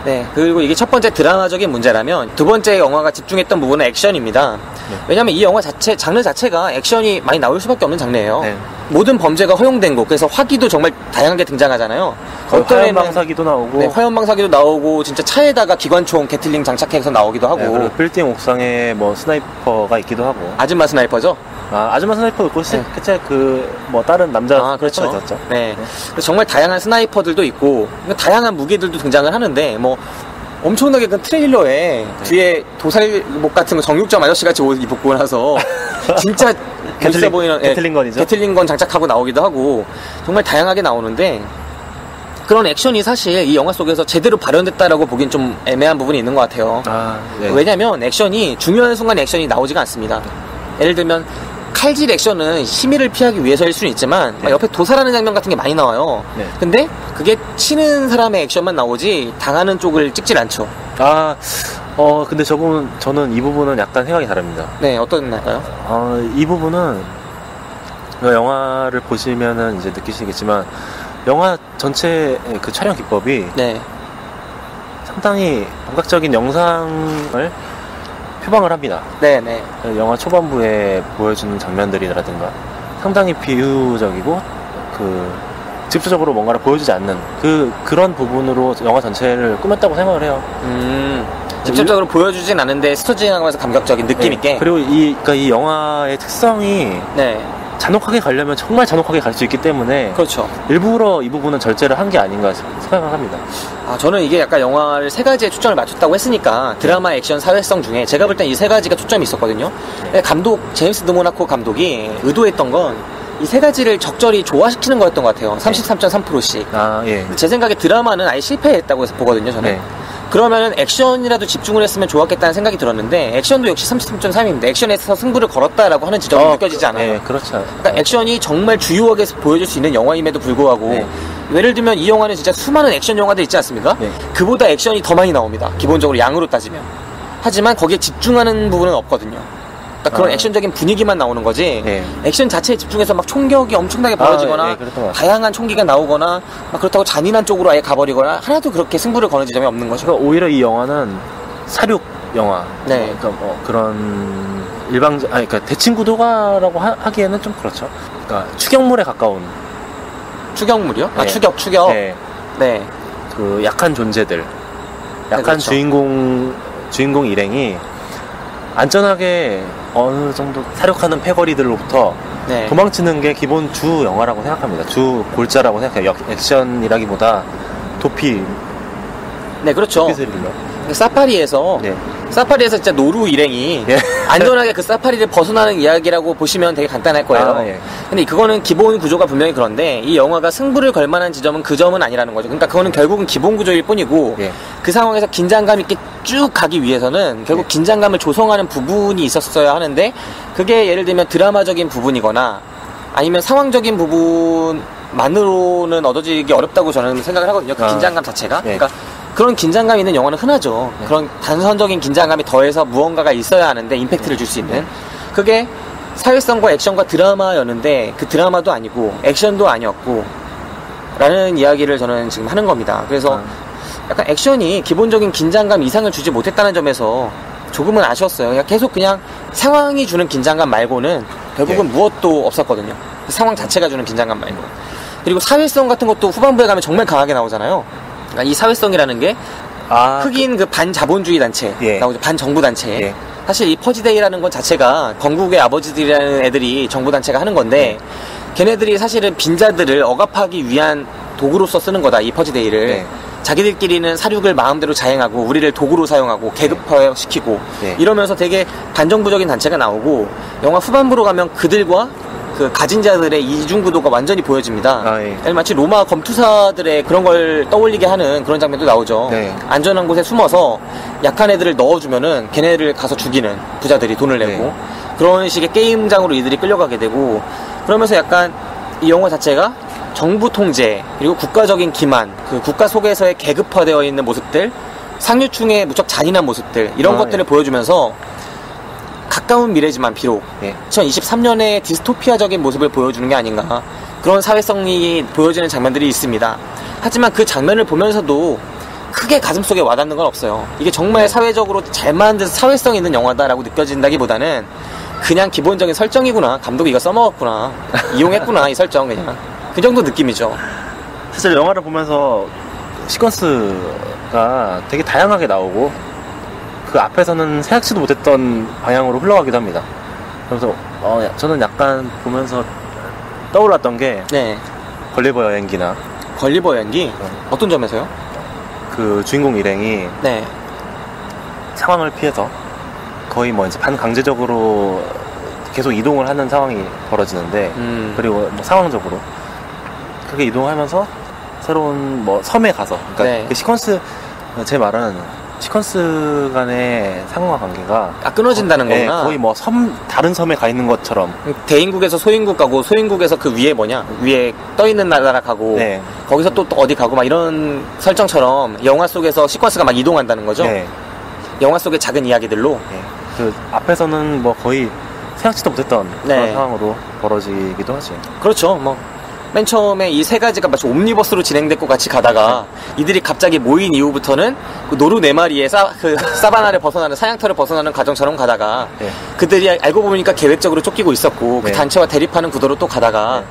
네, 그리고 이게 첫 번째 드라마적인 문제라면 두 번째 영화가 집중했던 부분은 액션입니다. 네. 왜냐하면 이 영화 장르 자체가 액션이 많이 나올 수밖에 없는 장르예요. 네. 모든 범죄가 허용된 곳, 그래서 화기도 정말 다양하게 등장하잖아요. 화염방사기도 나오고, 네, 화염방사기도 나오고, 진짜 차에다가 기관총, 게틀링 장착해서 나오기도 하고, 네, 빌딩 옥상에 뭐 스나이퍼가 있기도 하고, 아줌마 스나이퍼죠? 아줌마 스나이퍼 있고, 네. 뭐 다른 남자 그렇죠. 있었죠. 네. 정말 다양한 스나이퍼들도 있고, 다양한 무기들도 등장을 하는데, 뭐, 엄청나게 그 트레일러에 뒤에 도살목 같은 거 정육점 아저씨 같이 옷 입고 나서 진짜 멋있어 보이는 게틀링건이죠. 게틀링건 장착하고 나오기도 하고 정말 다양하게 나오는데 그런 액션이 사실 이 영화 속에서 제대로 발현됐다라고 보기엔 좀 애매한 부분이 있는 것 같아요. 네. 왜냐면 액션이 중요한 순간 액션이 나오지가 않습니다. 예를 들면 칼질 액션은 심의를 피하기 위해서일 수는 있지만 네. 옆에 도살하는 장면 같은 게 많이 나와요. 네. 근데 그게 치는 사람의 액션만 나오지 당하는 쪽을 찍질 않죠. 근데 저는 이 부분은 약간 생각이 다릅니다. 네, 어떤 날까요? 이 부분은 영화를 보시면은 이제 느끼시겠지만 영화 전체의 그 촬영 기법이 네. 상당히 감각적인 영상을 표방을 합니다. 네네. 영화 초반부에 보여주는 장면들이라든가 상당히 비유적이고 직접적으로 뭔가를 보여주지 않는 그런 부분으로 영화 전체를 꾸몄다고 생각을 해요. 직접적으로 보여주진 않은데 스쳐 지나가면서 감각적인 느낌 있게. 네. 그리고 이 영화의 특성이 네. 잔혹하게 가려면 정말 잔혹하게 갈 수 있기 때문에 그렇죠. 일부러 이 부분은 절제를 한 게 아닌가 생각을 합니다. 저는 이게 약간 영화를 세 가지에 초점을 맞췄다고 했으니까 드라마, 액션, 사회성 중에 제가 볼 땐 이 세 가지가 초점이 있었거든요. 감독 제임스 드모나코 감독이 의도했던 건 이 세 가지를 적절히 조화시키는 거였던 것 같아요. 33.3%씩. 예. 제 생각에 드라마는 아예 실패했다고 해서 보거든요, 저는. 네. 그러면은 액션이라도 집중을 했으면 좋았겠다는 생각이 들었는데 액션도 역시 33.3입니다. 액션에서 승부를 걸었다라고 하는 지점이 느껴지지 않아요. 네, 그렇죠. 그러니까 액션이 정말 주요하게 보여줄 수 있는 영화임에도 불구하고 네. 예를 들면 이 영화는 진짜 수많은 액션 영화들 있지 않습니까? 네. 그보다 액션이 더 많이 나옵니다. 기본적으로 양으로 따지면. 하지만 거기에 집중하는 부분은 없거든요. 그러니까 그런 액션적인 분위기만 나오는 거지 네. 액션 자체에 집중해서 막 총격이 엄청나게 벌어지거나 다양한 총기가 나오거나 막 그렇다고 잔인한 쪽으로 아예 가버리거나 하나도 그렇게 승부를 거는 지점이 없는 거죠. 그러니까 오히려 이 영화는 사륙 영화. 네. 그러니까 뭐 그런 그러니까 대칭구도가라고 하기에는 좀 그렇죠. 그러니까 추격물에 가까운. 추격물이요? 네. 추격. 네. 네. 그 약한 존재들, 약한 그렇죠. 주인공 일행이 안전하게 어느 정도 사륙하는 패거리들로부터 네. 도망치는 게 기본 주 영화라고 생각합니다. 주 골자라고 생각해요. 액션이라기보다 도피. 네, 그렇죠. 도피 스릴러. 사파리에서 네. 진짜 노루 일행이 예. 안전하게 그 사파리를 벗어나는 이야기라고 보시면 되게 간단할 거예요. 예. 근데 그거는 기본 구조가 분명히 그런데 이 영화가 승부를 걸 만한 지점은 그 점은 아니라는 거죠. 그러니까 그거는 결국은 기본 구조일 뿐이고 예. 그 상황에서 긴장감 있게 쭉 가기 위해서는 결국 긴장감을 조성하는 부분이 있었어야 하는데 그게 예를 들면 드라마적인 부분이거나 아니면 상황적인 부분만으로는 얻어지기 어렵다고 저는 생각을 하거든요. 그 긴장감 자체가. 예. 그러니까 그런 긴장감 있는 영화는 흔하죠. 그런 단선적인 긴장감이 더해서 무언가가 있어야 하는데 임팩트를 줄 수 있는 그게 사회성과 액션과 드라마였는데 그 드라마도 아니고 액션도 아니었고 라는 이야기를 저는 지금 하는 겁니다. 그래서 약간 액션이 기본적인 긴장감 이상을 주지 못했다는 점에서 조금은 아쉬웠어요. 그냥 계속 그냥 상황이 주는 긴장감 말고는 결국은 무엇도 없었거든요. 상황 자체가 주는 긴장감 말고. 그리고 사회성 같은 것도 후반부에 가면 정말 강하게 나오잖아요. 그러니까 이 사회성이라는 게 흑인 그 반자본주의 단체 나오죠. 반정부 단체. 사실 이 퍼지데이라는 건 자체가 건국의 아버지들이라는 애들이 정부 단체가 하는 건데 걔네들이 사실은 빈자들을 억압하기 위한 도구로서 쓰는 거다. 이 퍼지데이를. 자기들끼리는 사륙을 마음대로 자행하고 우리를 도구로 사용하고 계급화시키고 이러면서 되게 반정부적인 단체가 나오고 영화 후반부로 가면 그들과 그 가진 자들의 이중구도가 완전히 보여집니다. 마치 로마 검투사들의 그런 걸 떠올리게 하는 그런 장면도 나오죠. 안전한 곳에 숨어서 약한 애들을 넣어주면은 걔네를 가서 죽이는 부자들이 돈을 내고 그런 식의 게임장으로 이들이 끌려가게 되고 그러면서 약간 이 영화 자체가 정부 통제 그리고 국가적인 기만 그 국가 속에서의 계급화되어 있는 모습들 상류층의 무척 잔인한 모습들 이런 것들을 보여주면서 가까운 미래지만 비록 2023년의 디스토피아적인 모습을 보여주는 게 아닌가 그런 사회성이 보여지는 장면들이 있습니다. 하지만 그 장면을 보면서도 크게 가슴속에 와닿는 건 없어요. 이게 정말 사회적으로 잘 만든 사회성 있는 영화다라고 느껴진다기보다는 그냥 기본적인 설정이구나 감독이 이거 써먹었구나 이용했구나 이 설정 그냥 그 정도 느낌이죠. 사실 영화를 보면서 시퀀스가 되게 다양하게 나오고 그 앞에서는 생각지도 못했던 방향으로 흘러가기도 합니다. 그래서 저는 약간 보면서 떠올랐던 게 걸리버 여행기나 걸리버 여행기? 어떤 점에서요? 그 주인공 일행이 상황을 피해서 거의 뭐 이제 반강제적으로 계속 이동을 하는 상황이 벌어지는데 그리고 뭐 상황적으로 그렇게 이동하면서 새로운 뭐 섬에 가서 그러니까 그 시퀀스 제 말은 시퀀스 간의 상황과 관계가 끊어진다는 거구나. 거의 뭐 다른 섬에 가 있는 것처럼 대인국에서 소인국 가고 소인국에서 그 위에 위에 떠있는 나라 가고 거기서 또 어디 가고 막 이런 설정처럼 영화 속에서 시퀀스가 막 이동한다는 거죠. 영화 속의 작은 이야기들로 그 앞에서는 뭐 거의 생각지도 못했던 그런 상황으로 벌어지기도 하지. 그렇죠. 뭐 맨 처음에 이 세 가지가 마치 옴니버스로 진행됐고 같이 가다가 이들이 갑자기 모인 이후부터는 그 노루 4마리의 사바나를 벗어나는 사냥터를 벗어나는 과정처럼 가다가 그들이 알고 보니까 계획적으로 쫓기고 있었고 그 단체와 대립하는 구도로 또 가다가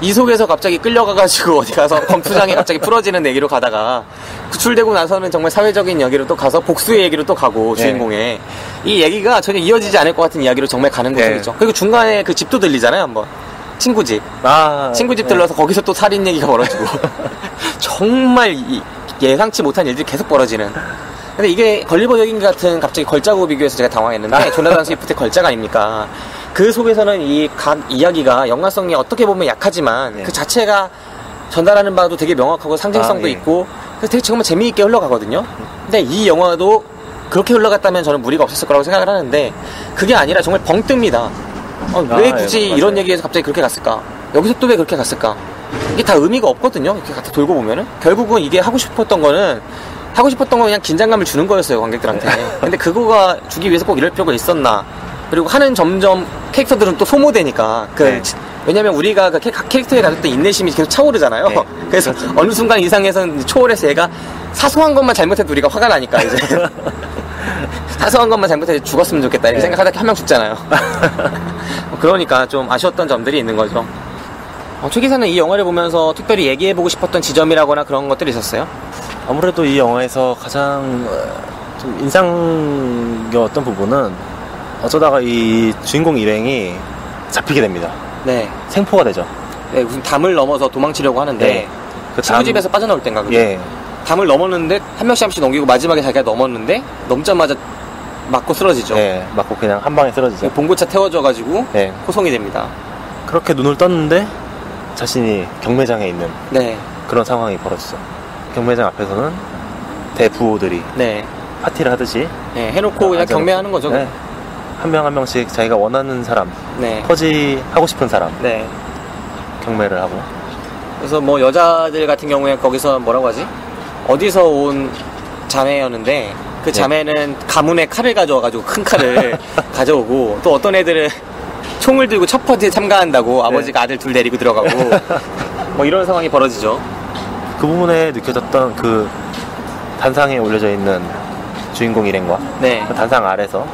이 속에서 갑자기 끌려가가지고 어디 가서 검투장에 갑자기 풀어지는 얘기로 가다가 구출되고 나서는 정말 사회적인 얘기로 또 가서 복수의 얘기로 또 가고 주인공의 이 얘기가 전혀 이어지지 않을 것 같은 이야기로 정말 가는 곳이죠. 그리고 중간에 그 집도 들리잖아요 한번. 친구 집 들러서 거기서 또 살인 얘기가 벌어지고 정말 예상치 못한 일들이 계속 벌어지는. 근데 이게 걸리버 여행기 같은 갑자기 걸작으로 비교해서 제가 당황했는데 조나단 스위프트의 걸작 아닙니까? 그 속에서는 이 각 이야기가 연관성이 어떻게 보면 약하지만 그 자체가 전달하는 바도 되게 명확하고 상징성도 있고 그래서 되게 정말 재미있게 흘러가거든요. 근데 이 영화도 그렇게 흘러갔다면 저는 무리가 없었을 거라고 생각을 하는데 그게 아니라 정말 벙 뜹니다. 왜 굳이 이런 얘기에서 갑자기 그렇게 갔을까? 여기서 또 왜 그렇게 갔을까? 이게 다 의미가 없거든요. 이렇게 갖다 돌고 보면은 결국은 이게 하고 싶었던 건 그냥 긴장감을 주는 거였어요 관객들한테. 근데 그거가 주기 위해서 꼭 이럴 필요가 있었나? 그리고 하는 점점 캐릭터들은 또 소모되니까 왜냐면 우리가 그 캐릭터에 가졌던 인내심이 계속 차오르잖아요. 그래서 어느 순간 이상에서는 초월해서 얘가 사소한 것만 잘못해도 우리가 화가 나니까 이제 사소한 것만 잘못해도 죽었으면 좋겠다 이렇게 생각하다 한 명 죽잖아요. 그러니까 좀 아쉬웠던 점들이 있는 거죠. 최 기사는 이 영화를 보면서 특별히 얘기해보고 싶었던 지점이라거나 그런 것들이 있었어요? 아무래도 이 영화에서 가장 좀 인상적이었던 부분은 어쩌다가 이 주인공 일행이 잡히게 됩니다. 생포가 되죠. 무슨 담을 넘어서 도망치려고 하는데 그 친구집에서 빠져나올 땐가 그죠? 담을 넘었는데 한 명씩 넘기고 마지막에 자기가 넘었는데 넘자마자 맞고 쓰러지죠. 맞고 그냥 한 방에 쓰러지죠. 봉고차 태워져가지고 호송이 됩니다. 그렇게 눈을 떴는데 자신이 경매장에 있는 그런 상황이 벌어지죠. 경매장 앞에서는 대부호들이 파티를 하듯이 해놓고 그냥 경매하는 거죠. 한 명 한 명씩 자기가 원하는 사람, 퍼지하고 싶은 사람 경매를 하고. 그래서 뭐 여자들 같은 경우에 거기서 뭐라고 하지? 어디서 온 자매였는데 그 자매는 가문의 칼을 가져와가지고 큰 칼을 가져오고 또 어떤 애들은 총을 들고 첫 파티에 참가한다고 아버지가 아들 둘 데리고 들어가고 뭐 이런 상황이 벌어지죠. 그 부분에 느껴졌던 그 단상에 올려져 있는 주인공 일행과 네. 그 단상 아래서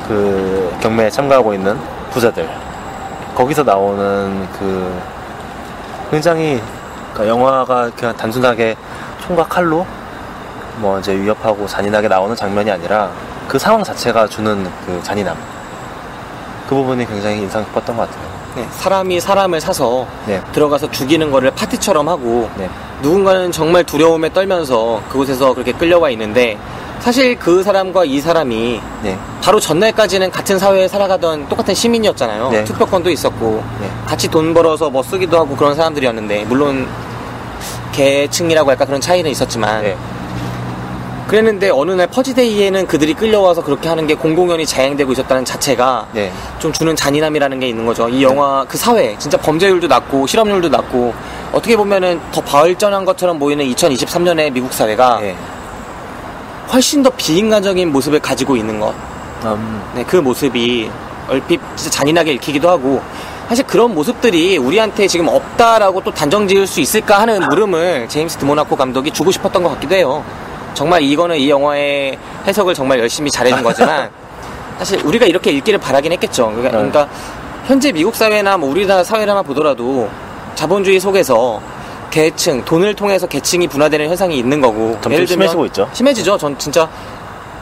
그 경매에 참가하고 있는 부자들, 거기서 나오는 그 굉장히 그러니까 영화가 그냥 단순하게 총과 칼로 뭐 이제 위협하고 잔인하게 나오는 장면이 아니라 그 상황 자체가 주는 그 잔인함, 그 부분이 굉장히 인상 깊었던 것 같아요. 네, 사람이 사람을 사서 네. 들어가서 죽이는 거를 파티처럼 하고 네. 누군가는 정말 두려움에 떨면서 그곳에서 그렇게 끌려와 있는데 사실 그 사람과 이 사람이 네. 바로 전날까지는 같은 사회에 살아가던 똑같은 시민이었잖아요. 네. 투표권도 있었고 네. 같이 돈 벌어서 뭐 쓰기도 하고 그런 사람들이었는데 물론 계층이라고 할까 그런 차이는 있었지만 네. 그랬는데 어느 날 퍼지데이에는 그들이 끌려와서 그렇게 하는 게 공공연히 자행되고 있었다는 자체가 네. 좀 주는 잔인함이라는 게 있는 거죠. 이 영화 그 사회 진짜 범죄율도 낮고 실업률도 낮고 어떻게 보면은 더 발전한 것처럼 보이는 2023년의 미국 사회가 네. 훨씬 더 비인간적인 모습을 가지고 있는 것. 네, 그 모습이 얼핏 진짜 잔인하게 읽히기도 하고 사실 그런 모습들이 우리한테 지금 없다라고 또 단정 지을 수 있을까 하는 물음을 제임스 드모나코 감독이 주고 싶었던 것 같기도 해요. 정말 이거는 이 영화의 해석을 정말 열심히 잘해준 거지만 사실 우리가 이렇게 읽기를 바라긴 했겠죠. 그러니까 현재 미국 사회나 뭐 우리나라 사회라만 보더라도 자본주의 속에서 계층, 돈을 통해서 계층이 분화되는 현상이 있는 거고 점점 심해지고 있죠. 심해지죠. 전 진짜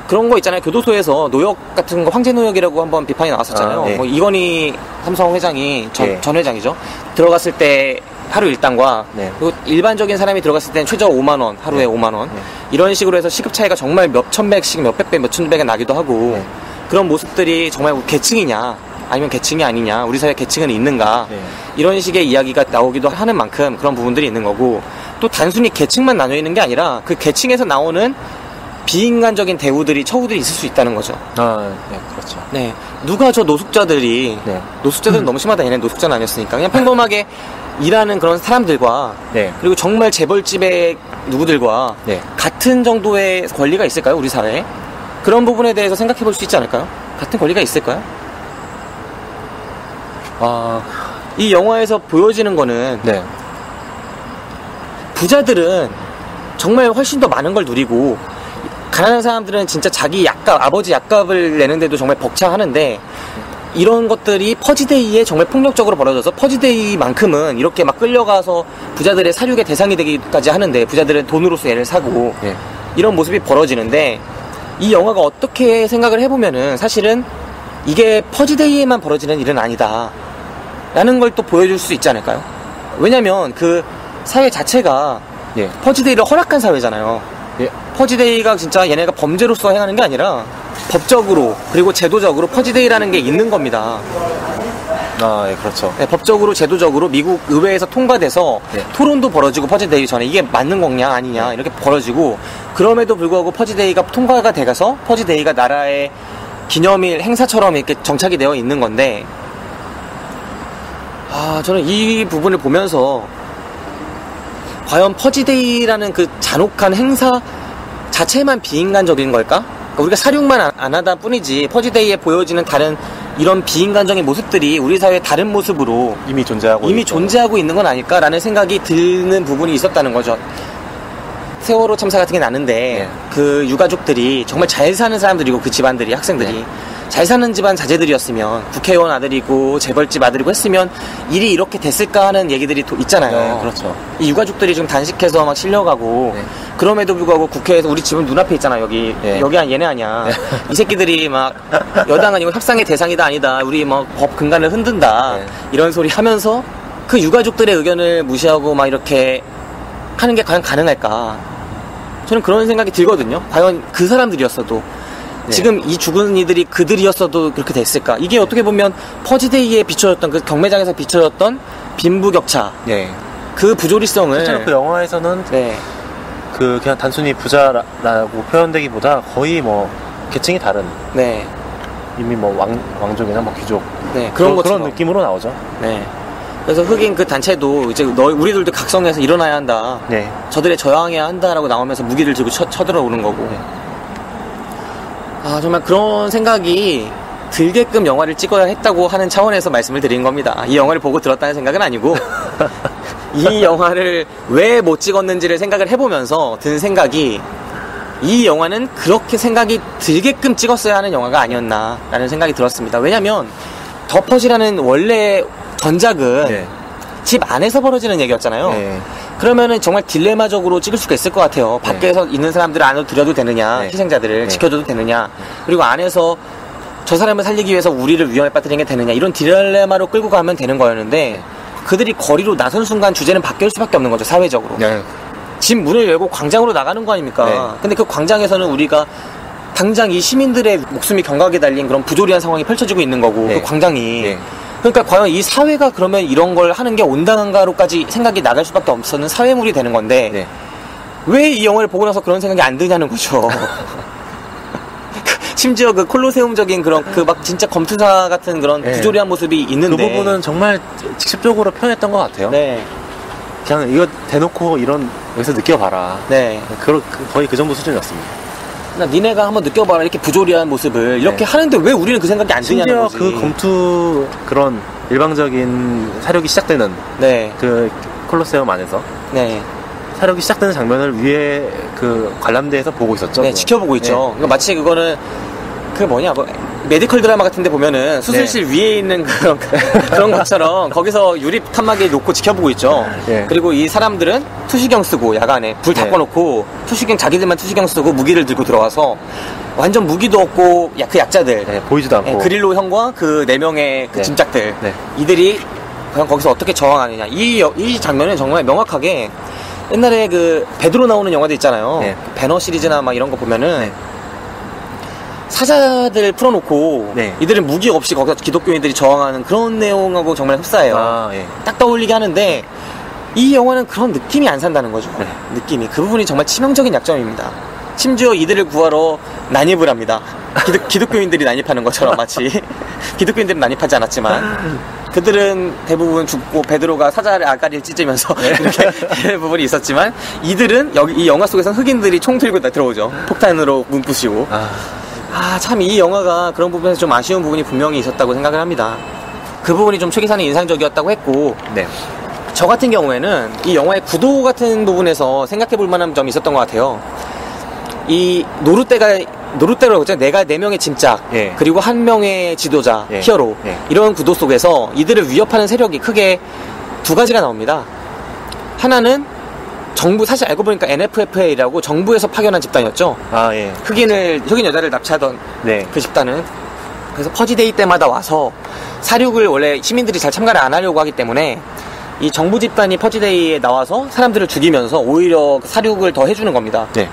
그런 거 있잖아요. 교도소에서 노역 같은 거 황제 노역이라고 한번 비판이 나왔었잖아요. 네. 뭐 이건희 삼성 회장이 네. 전 회장이죠. 들어갔을 때 하루 일당과 네. 그리고 일반적인 사람이 들어갔을 때는 최저 5만 원, 하루에 네. 5만 원 네. 이런 식으로 해서 시급 차이가 정말 몇천 배씩 몇백 배, 몇천 배가 나기도 하고 네. 그런 모습들이 정말 계층이냐 아니면 계층이 아니냐 우리 사회 계층은 있는가 네. 이런 식의 이야기가 나오기도 하는 만큼 그런 부분들이 있는 거고 또 단순히 계층만 나뉘어 있는 게 아니라 그 계층에서 나오는 비인간적인 대우들이 처우들이 있을 수 있다는 거죠. 네, 그렇죠. 네, 누가 저 노숙자들이 네. 노숙자들은 너무 심하다. 얘네 노숙자는 아니었으니까 그냥 평범하게 일하는 그런 사람들과 네. 그리고 정말 재벌집의 누구들과 네. 같은 정도의 권리가 있을까요? 우리 사회에? 그런 부분에 대해서 생각해 볼 수 있지 않을까요? 같은 권리가 있을까요? 이 영화에서 보여지는 거는 네. 부자들은 정말 훨씬 더 많은 걸 누리고 가난한 사람들은 진짜 자기 약값, 아버지 약값을 내는데도 정말 벅차하는데 이런 것들이 퍼지데이에 정말 폭력적으로 벌어져서 퍼지데이만큼은 이렇게 막 끌려가서 부자들의 사륙의 대상이 되기까지 하는데 부자들은 돈으로서 얘를 사고 네. 이런 모습이 벌어지는데 이 영화가 어떻게 생각을 해보면은 사실은 이게 퍼지데이에만 벌어지는 일은 아니다 라는 걸 또 보여줄 수 있지 않을까요? 왜냐면 그 사회 자체가 예. 퍼지데이를 허락한 사회잖아요. 예. 퍼지데이가 진짜 얘네가 범죄로서 행하는 게 아니라 법적으로 그리고 제도적으로 퍼지데이라는 게 있는 겁니다. 예, 그렇죠. 네, 법적으로 제도적으로 미국 의회에서 통과돼서 네. 토론도 벌어지고 퍼지데이 전에 이게 맞는 거냐 아니냐 이렇게 벌어지고 그럼에도 불구하고 퍼지데이가 통과가 돼가서 퍼지데이가 나라의 기념일 행사처럼 이렇게 정착이 되어 있는 건데 저는 이 부분을 보면서 과연 퍼지데이라는 그 잔혹한 행사 자체만 비인간적인 걸까? 그러니까 우리가 사륙만 안 하다 뿐이지 퍼지데이에 보여지는 다른 이런 비인간적인 모습들이 우리 사회의 다른 모습으로 이미 존재하고 있는 건 아닐까라는 생각이 드는 부분이 있었다는 거죠. 세월호 참사 같은 게 나는데 네. 그 유가족들이 정말 잘 사는 사람들이고 그 집안들이 학생들이 네. 잘 사는 집안 자제들이었으면 국회의원 아들이고 재벌집 아들이고 했으면 일이 이렇게 됐을까 하는 얘기들이 있잖아요. 네, 그렇죠. 이 유가족들이 좀 단식해서 막 실려가고 네. 그럼에도 불구하고 국회에서 우리 집은 눈앞에 있잖아. 여기 네. 여기 얘네 아니야. 네. 이 새끼들이 막 여당은 이거 협상의 대상이다 아니다. 우리 뭐 법 근간을 흔든다. 네. 이런 소리 하면서 그 유가족들의 의견을 무시하고 막 이렇게 하는 게 과연 가능할까? 저는 그런 생각이 들거든요. 과연 그 사람들이었어도 네. 지금 이 죽은 이들이 그들이었어도 그렇게 됐을까? 이게 어떻게 보면 퍼지데이에 비춰졌던 그 경매장에서 비춰졌던 빈부격차, 네. 그 부조리성을 실제로 그 영화에서는 네. 그 그냥 단순히 부자라고 표현되기보다 거의 뭐 계층이 다른 네. 이미 뭐 왕족이나 뭐 귀족 네, 그런 그런 느낌으로 나오죠. 네. 그래서 흑인 그 단체도 이제 우리들도 각성해서 일어나야 한다. 네. 저들에 저항해야 한다라고 나오면서 무기를 들고 쳐들어오는 거고. 네. 정말 그런 생각이 들게끔 영화를 찍어야 했다고 하는 차원에서 말씀을 드린 겁니다. 이 영화를 보고 들었다는 생각은 아니고 이 영화를 왜 못 찍었는지를 생각을 해보면서 든 생각이 이 영화는 그렇게 생각이 들게끔 찍었어야 하는 영화가 아니었나라는 생각이 들었습니다. 왜냐면 더 퍼지라는 원래 전작은 네. 집 안에서 벌어지는 얘기였잖아요. 네. 그러면은 정말 딜레마적으로 찍을 수가 있을 것 같아요. 밖에서 있는 사람들을 안으로 들여도 되느냐, 네. 희생자들을 네. 지켜줘도 되느냐, 그리고 안에서 저 사람을 살리기 위해서 우리를 위험에 빠뜨리는 게 되느냐, 이런 딜레마로 끌고 가면 되는 거였는데 그들이 거리로 나선 순간 주제는 바뀔 수밖에 없는 거죠, 사회적으로. 네. 집 문을 열고 광장으로 나가는 거 아닙니까? 네. 근데 그 광장에서는 우리가 당장 이 시민들의 목숨이 경각에 달린 그런 부조리한 상황이 펼쳐지고 있는 거고, 네. 그 광장이. 네. 그러니까 과연 이 사회가 그러면 이런 걸 하는 게 온당한가로까지 생각이 나갈 수밖에 없었는 사회물이 되는 건데, 네. 왜 이 영화를 보고 나서 그런 생각이 안 드냐는 거죠. 심지어 그 콜로세움적인 그런 그 막 진짜 검투사 같은 그런 네. 부조리한 모습이 있는데. 그 부분은 정말 직접적으로 표현했던 것 같아요. 네. 그냥 이거 대놓고 이런 여기서 느껴봐라. 네. 거의 그 정도 수준이었습니다. 나 니네가 한번 느껴봐라 이렇게 부조리한 모습을 이렇게 네. 하는데 왜 우리는 그 생각이 안 드냐는 심지어 거지. 그 검투 그런 일방적인 사력이 시작되는 네. 그 콜로세움 안에서 네. 사력이 시작되는 장면을 위에 그 관람대에서 보고 있었죠. 네, 그거. 지켜보고 있죠. 네. 그러니까 마치 그거는 그 뭐냐, 뭐 메디컬 드라마 같은데 보면은 수술실 위에 있는 그런 것처럼 거기서 유리 칸막이 놓고 지켜보고 있죠. 네. 그리고 이 사람들은 투시경 쓰고 야간에 불 다 네. 꺼놓고 투시경 자기들만 투시경 쓰고 무기를 들고 들어와서 완전 무기도 없고 그 약자들, 네, 보이지도 않고. 네, 그릴로 형과 그 4명의 그 네. 짐짝들, 네. 이들이 과연 거기서 어떻게 저항하느냐. 이 장면은 정말 명확하게 옛날에 그 베드로 나오는 영화들 있잖아요. 네. 배너 시리즈나 막 이런 거 보면은 사자들 풀어놓고 네. 이들은 무기 없이 거기서 기독교인들이 저항하는 그런 내용하고 정말 흡사해요. 아, 예. 딱 떠올리게 하는데 이 영화는 그런 느낌이 안 산다는 거죠. 네. 느낌이. 그 부분이 정말 치명적인 약점입니다. 심지어 이들을 구하러 난입을 합니다. 기독교인들이 난입하는 것처럼 마치 기독교인들은 난입하지 않았지만 그들은 대부분 죽고 베드로가 사자를 아가리를 찢으면서 이렇게 되는 부분이 있었지만 이들은 이 영화 속에서는 흑인들이 총 들고 들어오죠. 폭탄으로 문 부시고. 참 이 영화가 그런 부분에서 좀 아쉬운 부분이 분명히 있었다고 생각을 합니다. 그 부분이 좀 최기사는 인상적이었다고 했고, 네. 저 같은 경우에는 이 영화의 구도 같은 부분에서 생각해 볼 만한 점이 있었던 것 같아요. 이 노루떼라고 했죠. 내가 4명의 짐짝, 예. 그리고 1명의 지도자, 예. 히어로, 예. 이런 구도 속에서 이들을 위협하는 세력이 크게 2가지가 나옵니다. 하나는 정부, 사실 알고 보니까 NFFA라고 정부에서 파견한 집단이었죠. 아, 예. 흑인 여자를 납치하던 네. 그 집단은. 그래서 퍼지데이 때마다 와서 사륙을 원래 시민들이 잘 참가를 안 하려고 하기 때문에 이 정부 집단이 퍼지데이에 나와서 사람들을 죽이면서 오히려 사륙을 더 해주는 겁니다. 네.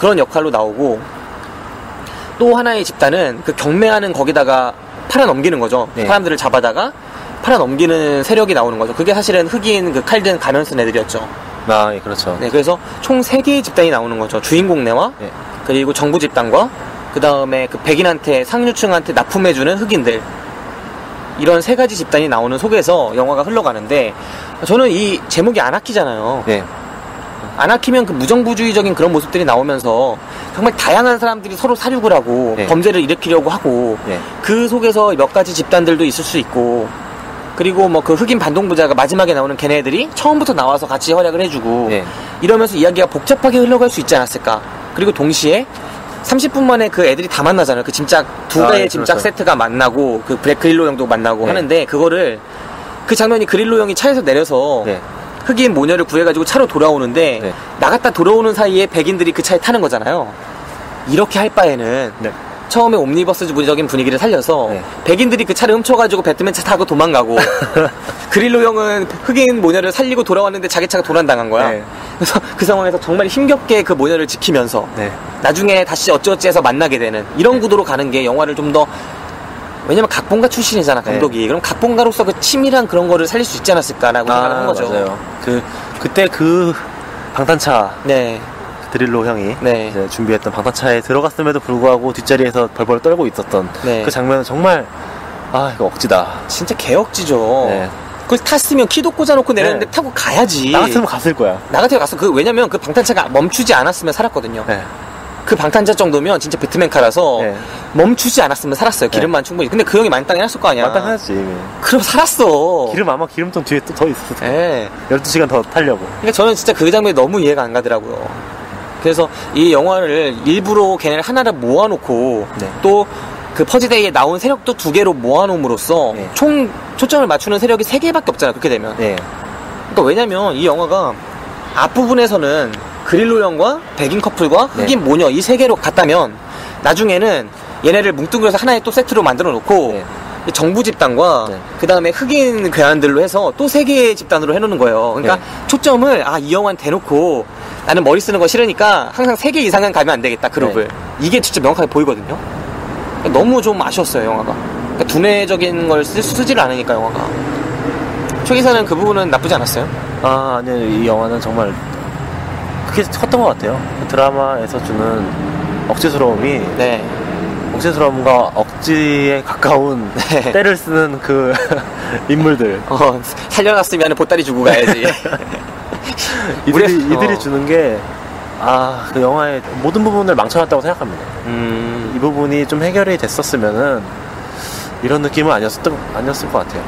그런 역할로 나오고, 또 하나의 집단은 그 경매하는 거기다가 팔아넘기는 거죠. 네. 사람들을 잡아다가 팔아넘기는 세력이 나오는 거죠. 그게 사실은 흑인 그 칼든 가면 쓴 애들이었죠. 아, 예, 그렇죠. 네, 그래서 총 3개의 집단이 나오는 거죠. 주인공네와, 네. 그리고 정부 집단과, 그 다음에 그 백인한테, 상류층한테 납품해주는 흑인들. 이런 3가지 집단이 나오는 속에서 영화가 흘러가는데, 저는 이 제목이 아나키잖아요. 네. 아나키면 그 무정부주의적인 그런 모습들이 나오면서 정말 다양한 사람들이 서로 사륙을 하고 네. 범죄를 일으키려고 하고, 네. 그 속에서 몇 가지 집단들도 있을 수 있고, 그리고 뭐 그 흑인 반동부자가 마지막에 나오는 걔네들이 처음부터 나와서 같이 활약을 해주고, 네. 이러면서 이야기가 복잡하게 흘러갈 수 있지 않았을까. 그리고 동시에 30분 만에 그 애들이 다 만나잖아요. 그 짐짝 2개의 예, 짐짝 그렇죠. 세트가 만나고 그 블랙 그릴로 형도 만나고 네. 하는데, 그거를 그 장면이 그릴로 형이 차에서 내려서 네. 흑인 모녀를 구해가지고 차로 돌아오는데, 네. 나갔다 돌아오는 사이에 백인들이 그 차에 타는 거잖아요. 이렇게 할 바에는 네. 처음에 옴니버스적인 분위기를 살려서 네. 백인들이 그 차를 훔쳐가지고 배트맨 차 타고 도망가고 그릴로 형은 흑인 모녀를 살리고 돌아왔는데 자기 차가 도난당한 거야. 네. 그래서 그 상황에서 정말 힘겹게 그 모녀를 지키면서 네. 나중에 다시 어찌어찌해서 만나게 되는 이런 구도로 가는 게 영화를 좀 더, 왜냐면 각본가 출신이잖아 감독이. 그럼 각본가로서 그 치밀한 그런 거를 살릴 수 있지 않았을까라고 생각을 한 거죠. 맞아요. 그때 그 방탄차 네. 드릴로 형이 네. 이제 준비했던 방탄차에 들어갔음에도 불구하고 뒷자리에서 벌벌 떨고 있었던 네. 그 장면은 정말 이거 억지다. 진짜 개억지죠. 네. 그걸 탔으면 키도 꽂아놓고 내렸는데 네. 타고 가야지. 나 같으면 갔을 거야. 나 같아도 갔어. 왜냐면 그 방탄차가 멈추지 않았으면 살았거든요. 네. 그 방탄자 정도면 진짜 배트맨카라서 네. 멈추지 않았으면 살았어요. 기름만 충분히. 근데 그 형이 만땅에 했을 거 아니야. 마땅하지 이미. 그럼 살았어. 아마 기름통 뒤에 또 더 있을 거야. 예. 12시간 더 타려고. 그러니까 저는 진짜 그 장면이 너무 이해가 안 가더라고요. 그래서 이 영화를 일부러 걔네를 하나를 모아놓고 네. 또 그 퍼지데이에 나온 세력도 2개로 모아놓음으로써 네. 총 초점을 맞추는 세력이 3개밖에 없잖아요. 그렇게 되면. 네. 그러니까 왜냐면 이 영화가 앞부분에서는 그릴로 형과 백인 커플과 흑인 네. 모녀 이 3개로 갔다면 나중에는 얘네를 뭉뚱그려서 하나의 또 세트로 만들어 놓고 네. 정부 집단과 네. 그 다음에 흑인 괴한들로 해서 또 3개의 집단으로 해놓는 거예요. 그러니까 네. 초점을 이 영화는 대놓고 나는 머리 쓰는 거 싫으니까 항상 3개 이상은 가면 안 되겠다 그룹을. 네. 이게 진짜 명확하게 보이거든요. 그러니까 너무 좀 아쉬웠어요 영화가. 그러니까 두뇌적인 걸 쓰지를 않으니까 영화가. 최 기사는 그 부분은 나쁘지 않았어요? 아니요, 이 영화는 정말 크게 컸던 것 같아요. 그 드라마에서 주는 억지스러움이 네. 억지스러움과 억지에 가까운 네. 때를 쓰는 그 인물들. 살려놨으면 보따리 주고 가야지. 이들이 주는 게 그 영화의 모든 부분을 망쳐놨다고 생각합니다. 이 부분이 좀 해결이 됐었으면은 이런 느낌은 아니었을 것 같아요.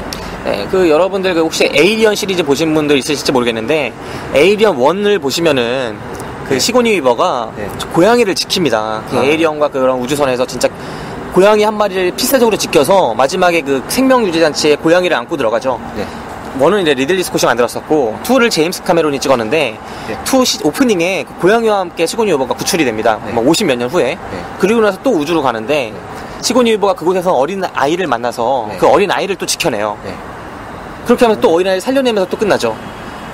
네, 그 여러분들 그 혹시 에이리언 시리즈 보신 분들 있으실지 모르겠는데 에이리언 1을 보시면은 그 시고니 위버가 네. 고양이를 지킵니다. 그 에이리언과 그런 우주선에서 진짜 고양이 한 마리를 필사적으로 지켜서 마지막에 그 생명 유지 장치에 고양이를 안고 들어가죠. 네. 1은 이제 리들리 스콧이 만들었었고 2를 제임스 카메론이 찍었는데 네. 2 오프닝에 그 고양이와 함께 시고니 위버가 구출이 됩니다. 네. 50 몇 년 후에. 네. 그리고 나서 또 우주로 가는데 시고니 위버가 그곳에서 어린 아이를 만나서 네. 그 어린 아이를 또 지켜내요. 네. 그렇게 하면 또 어린아이를 살려내면서 또 끝나죠.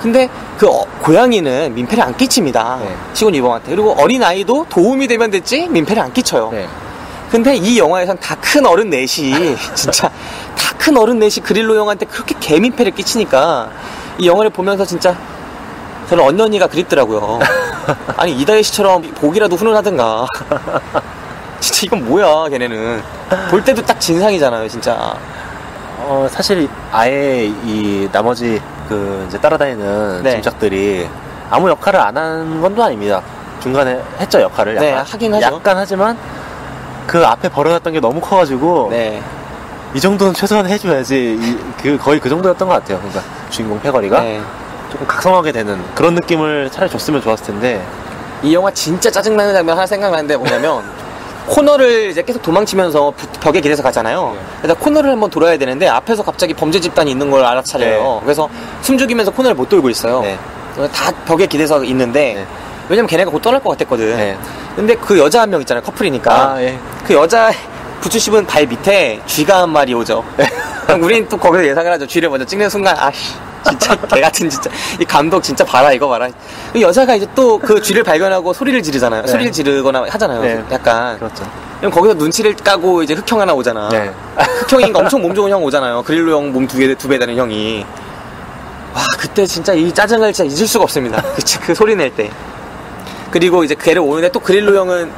근데 그 고양이는 민폐를 안 끼칩니다. 네. 시고니 위버한테. 그리고 어린아이도 도움이 되면 됐지 민폐를 안 끼쳐요. 네. 근데 이 영화에선 다 큰 어른 넷이 진짜 다 큰 어른 넷이 그릴로 형한테 그렇게 개민폐를 끼치니까 이 영화를 보면서 진짜 저는 언년이가 그립더라고요. 아니 이다혜 씨처럼 복이라도 훈훈하든가. 진짜 이건 뭐야 걔네는. 볼 때도 딱 진상이잖아요 진짜. 사실 아예 이 나머지 그 이제 따라다니는 네. 짐작들이 아무 역할을 안 한 건도 아닙니다. 중간에 했죠 역할을. 네, 약간. 하긴 하죠. 약간 하지만 그 앞에 벌어졌던 게 너무 커가지고 네. 이 정도는 최소한 해줘야지. 거의 그 정도였던 것 같아요. 그러니까 주인공 패거리가 네. 조금 각성하게 되는 그런 느낌을 차라리 줬으면 좋았을 텐데. 이 영화 진짜 짜증나는 장면 하나 생각나는데 뭐냐면 코너를 이제 계속 도망치면서 벽에 기대서 가잖아요. 그래서 코너를 한번 돌아야 되는데 앞에서 갑자기 범죄 집단이 있는 걸 알아차려요. 네. 그래서 숨죽이면서 코너를 못 돌고 있어요. 네. 다 벽에 기대서 있는데 네. 왜냐면 걔네가 곧 떠날 것 같았거든. 네. 근데 그 여자 한 명 있잖아요. 커플이니까. 예. 그 여자 부츠 씹은 발 밑에 쥐가 한 마리 오죠. 우린 또 거기서 예상을 하죠. 쥐를 먼저 찍는 순간 진짜 개같은 진짜 이 감독 진짜 봐라 이거 봐라. 그 여자가 이제 또 그 쥐를 발견하고 소리를 지르잖아요. 네. 소리를 지르거나 하잖아요. 네. 약간. 그렇죠. 그럼 거기서 눈치를 까고 이제 흑형 하나 오잖아. 네. 흑형이니까 엄청 몸 좋은 형 오잖아요. 그릴로 형 몸 두 배 되는 형이. 와 그때 진짜 이 짜증을 진짜 잊을 수가 없습니다. 그 소리 낼 때. 그리고 이제 걔를 오는데 또 그릴로 형은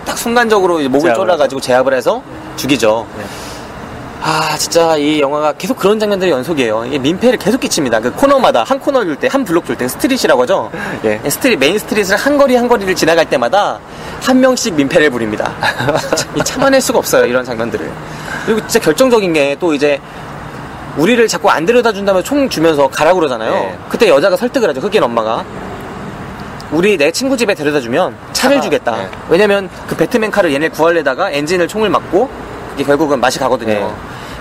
딱 순간적으로 이제 목을 졸라가지고 제압을 해서 죽이죠. 네. 진짜 이 영화가 계속 그런 장면들이 연속이에요. 이게 민폐를 계속 끼칩니다. 그 코너마다 한 코너 줄 때, 한 블록 줄 때, 스트릿이라고 하죠. 예. 메인 스트릿을 한 거리를 지나갈 때마다 한 명씩 민폐를 부립니다. 진짜 참아낼 수가 없어요. 이런 장면들을. 그리고 진짜 결정적인 게 또 이제 우리를 자꾸 안 데려다 준다면 총 주면서 가라고 그러잖아요. 네. 그때 여자가 설득을 하죠. 흑인 엄마가. 내 친구 집에 데려다 주면 차를 주겠다. 네. 왜냐면 그 배트맨 카를 얘네 구하려다가 엔진을 총을 맞고 이게 결국은 맛이 가거든요. 네.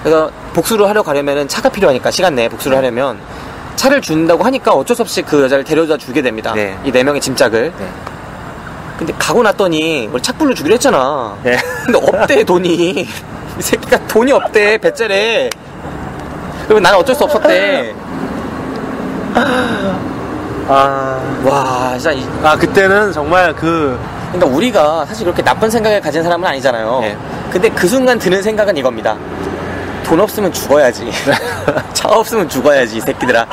그래서 복수를 하려 가려면은 차가 필요하니까 시간 내에 복수를 하려면 차를 준다고 하니까 어쩔 수 없이 그 여자를 데려다 주게 됩니다. 네. 이 4명의 짐짝을. 네. 근데 가고 났더니 착불로 주기로 했잖아. 네. 근데 없대 돈이. 이 새끼가 돈이 없대 배째래. 그리고 나는 어쩔 수 없었대. 와 진짜 그때는 정말 그러니까 우리가 사실 그렇게 나쁜 생각을 가진 사람은 아니잖아요. 네. 근데 그 순간 드는 생각은 이겁니다. 돈 없으면 죽어야지. 차 없으면 죽어야지 이 새끼들아.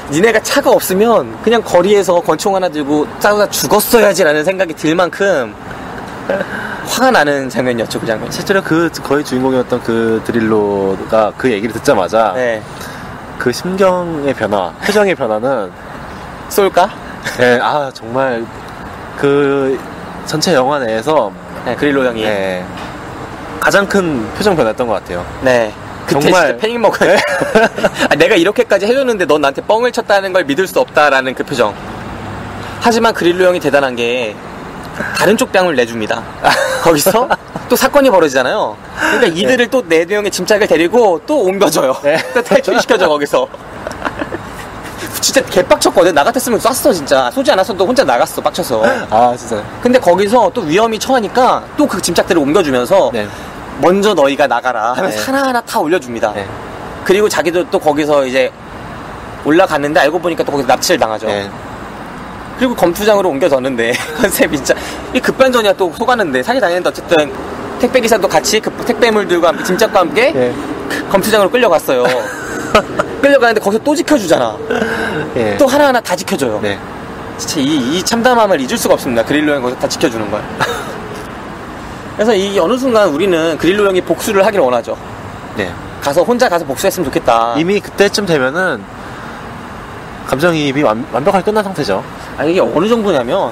니네가 차가 없으면 그냥 거리에서 권총 하나 들고 싸우다 죽었어야지라는 생각이 들 만큼 화가 나는 장면이었죠. 그 장면. 실제로 거의 주인공이었던 그 드릴로가 그 얘기를 듣자마자 네. 그 심경의 변화, 표정의 변화는 쏠까? 네, 정말 그 전체 영화 내에서 네, 그릴로 형이. 네, 가장 큰 표정 변화였던 것 같아요. 네. 그때 정말- 진짜 패닉 먹어요. 아, 내가 이렇게까지 해줬는데 넌 나한테 뻥을 쳤다는 걸 믿을 수 없다라는 그 표정. 하지만 그릴로 형이 대단한 게 다른 쪽 뺨을 내줍니다. 거기서 또 사건이 벌어지잖아요. 그러니까 이들을 또 4명의 짐짝을 데리고 또 옮겨줘요. 네. 또 탈출시켜줘 거기서. 진짜 개빡쳤거든. 나 같았으면 쐈어 진짜. 쏘지 않았어도 혼자 나갔어 빡쳐서. 아, 진짜. 근데 거기서 또 위험이 처하니까 또 그 짐짝들을 옮겨주면서 네. 먼저 너희가 나가라 하면서 네. 하나하나 다 올려줍니다. 네. 그리고 자기도 또 거기서 이제 올라갔는데 알고 보니까 또 거기서 납치를 당하죠. 네. 그리고 검투장으로 옮겨졌는데 컨셉이 진짜 이 급반전이야. 또 속았는데 사기 당했는데 어쨌든 택배기사도 같이 그 택배물들과 함께 짐짝과 함께 네. 검투장으로 끌려갔어요. 끌려가는데 거기서 또 지켜주잖아. 예. 또 하나하나 다 지켜줘요. 네. 진짜 이 참담함을 잊을 수가 없습니다. 그릴로 형 거기서 다 지켜주는 걸. 그래서 이 어느 순간 우리는 그릴로 형이 복수를 하기를 원하죠. 네. 혼자 가서 복수했으면 좋겠다. 이미 그때쯤 되면은 감정이입이 완벽하게 끝난 상태죠. 아니 이게 어느 정도냐면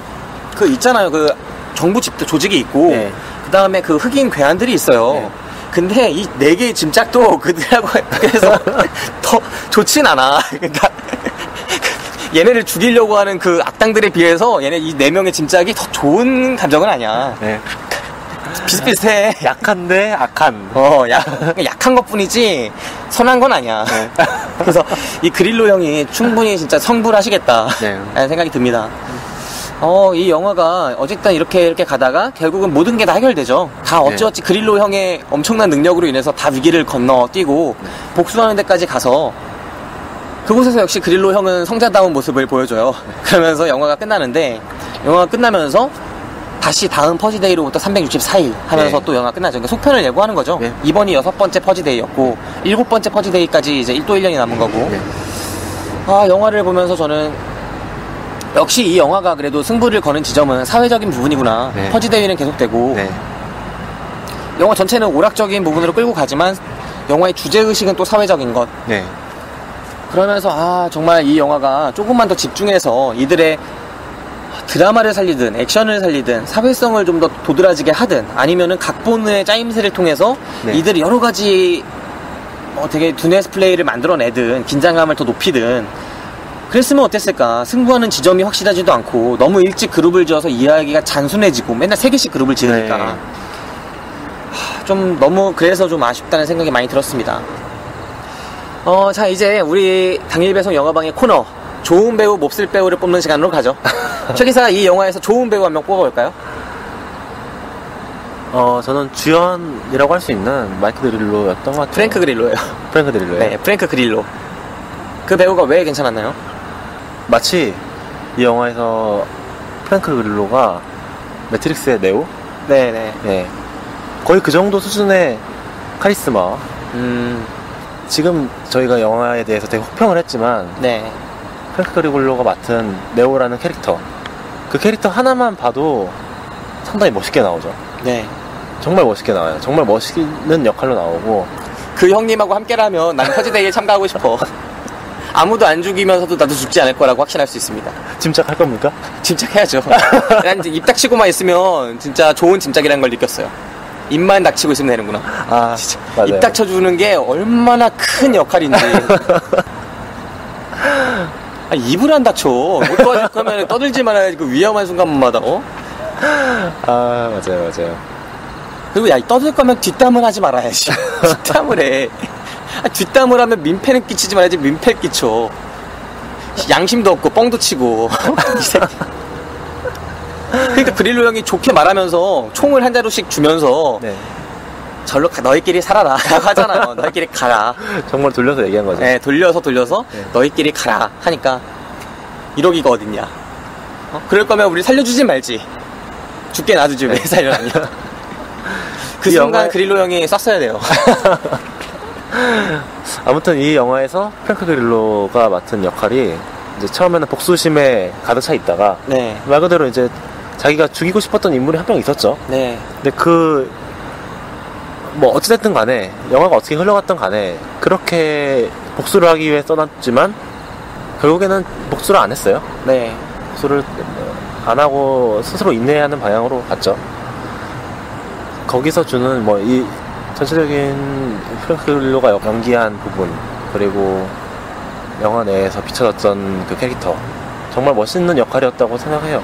그 있잖아요. 그 정부 집도 조직이 있고 네. 그 다음에 그 흑인 괴한들이 있어요. 네. 근데 이 4개의 짐짝도 그들하고 해서 더 좋진 않아. 그러니까 얘네를 죽이려고 하는 그 악당들에 비해서 얘네 이 4명의 짐짝이 더 좋은 감정은 아니야. 네. 비슷비슷해. 약한데 악한. 약한 것 뿐이지 선한 건 아니야. 네. 그래서 이 그릴로 형이 충분히 진짜 성불하시겠다. 네. 라는 생각이 듭니다. 이 영화가 어쨌든 이렇게 가다가 결국은 모든 게 다 해결되죠. 다 어찌어찌 그릴로 형의 엄청난 능력으로 인해서 다 위기를 건너뛰고 복수하는 데까지 가서 그곳에서 역시 그릴로 형은 성자다운 모습을 보여줘요. 그러면서 영화가 끝나는데 영화가 끝나면서 다시 다음 퍼지데이로부터 364일 하면서 네. 또 영화가 끝나죠. 그러니까 속편을 예고하는 거죠. 네. 이번이 6번째 퍼지데이였고 7번째 퍼지데이까지 이제 또 1년이 남은 거고. 네. 영화를 보면서 저는 역시 이 영화가 그래도 승부를 거는 지점은 사회적인 부분이구나. 네. 퍼지데이는 계속되고 네. 영화 전체는 오락적인 부분으로 끌고 가지만 영화의 주제의식은 또 사회적인 것. 네. 그러면서 정말 이 영화가 조금만 더 집중해서 이들의 드라마를 살리든 액션을 살리든 사회성을 좀 더 도드라지게 하든 아니면은 각본의 짜임새를 통해서 네. 이들이 여러 가지 되게 두뇌 플레이를 만들어내든 긴장감을 더 높이든 그랬으면 어땠을까. 승부하는 지점이 확실하지도 않고 너무 일찍 그룹을 지어서 이야기가 단순해지고 맨날 3개씩 그룹을 지으니까 네. 좀 너무 그래서 좀 아쉽다는 생각이 많이 들었습니다. 자 이제 우리 당일배송 영화방의 코너 좋은 배우 몹쓸 배우를 뽑는 시간으로 가죠. 최 기사 이 영화에서 좋은 배우 한 명 뽑아볼까요? 저는 주연이라고 할 수 있는 마이크 드릴로였던 것 같아요. 프랭크 그릴로예요. 프랭크 드릴로요. 네, 프랭크 그릴로. 그 배우가 왜 괜찮았나요? 마치 이 영화에서 프랭크 그릴로가 매트릭스의 네오? 네네. 네. 거의 그 정도 수준의 카리스마. 지금 저희가 영화에 대해서 되게 혹평을 했지만 네. 프랭크 그릴로가 맡은 네오라는 캐릭터, 그 캐릭터 하나만 봐도 상당히 멋있게 나오죠. 네. 정말 멋있게 나와요. 정말 멋있는 역할로 나오고. 그 형님하고 함께라면 난 퍼지데이에 참가하고 싶어. 아무도 안 죽이면서도 나도 죽지 않을 거라고 확신할 수 있습니다. 짐작할 겁니까? 짐작해야죠. 난 이제 입 닥치고만 있으면 진짜 좋은 짐작이라는 걸 느꼈어요. 입만 닥치고 있으면 되는구나. 아, 진짜 맞아요. 입 닥쳐주는 게 얼마나 큰 역할인지. 입을 안 닥쳐. 못 도와줄 거면 떠들지 말아야지. 그 위험한 순간마다. 아, 맞아요. 그리고 떠들 거면 뒷담을 하지 말아야지. 뒷담을 해. 뒷담을 하면 민폐는 끼치지 말아야지. 민폐를 끼쳐. 양심도 없고 뻥도 치고. 이 새끼. 그러니까 그릴로 형이 좋게 말하면서 총을 한 자루씩 주면서 네. 절로 너희끼리 살아라 라고 하잖아요. 너희끼리 가라. 정말 돌려서 얘기한 거죠. 네, 돌려서 네. 너희끼리 가라 하니까 이러기가 어딨냐. 그럴 거면 우리 살려주지 말지. 죽게 놔두지 왜 살려놨냐. 그 순간 그릴로 형이 쐈어야 돼요. 아무튼 이 영화에서 프랭크 그릴로가 맡은 역할이 이제 처음에는 복수심에 가득 차 있다가 네. 말 그대로 이제 자기가 죽이고 싶었던 인물이 한 명 있었죠. 네. 근데 뭐 어찌됐든 간에 영화가 어떻게 흘러갔든 간에 그렇게 복수를 하기 위해 써놨지만 결국에는 복수를 안 했어요. 네. 복수를 안 하고 스스로 인내하는 방향으로 갔죠. 거기서 주는 뭐 이 전체적인 프랭크 그릴로가 연기한 부분, 그리고 영화 내에서 비춰졌던 그 캐릭터, 정말 멋있는 역할이었다고 생각해요.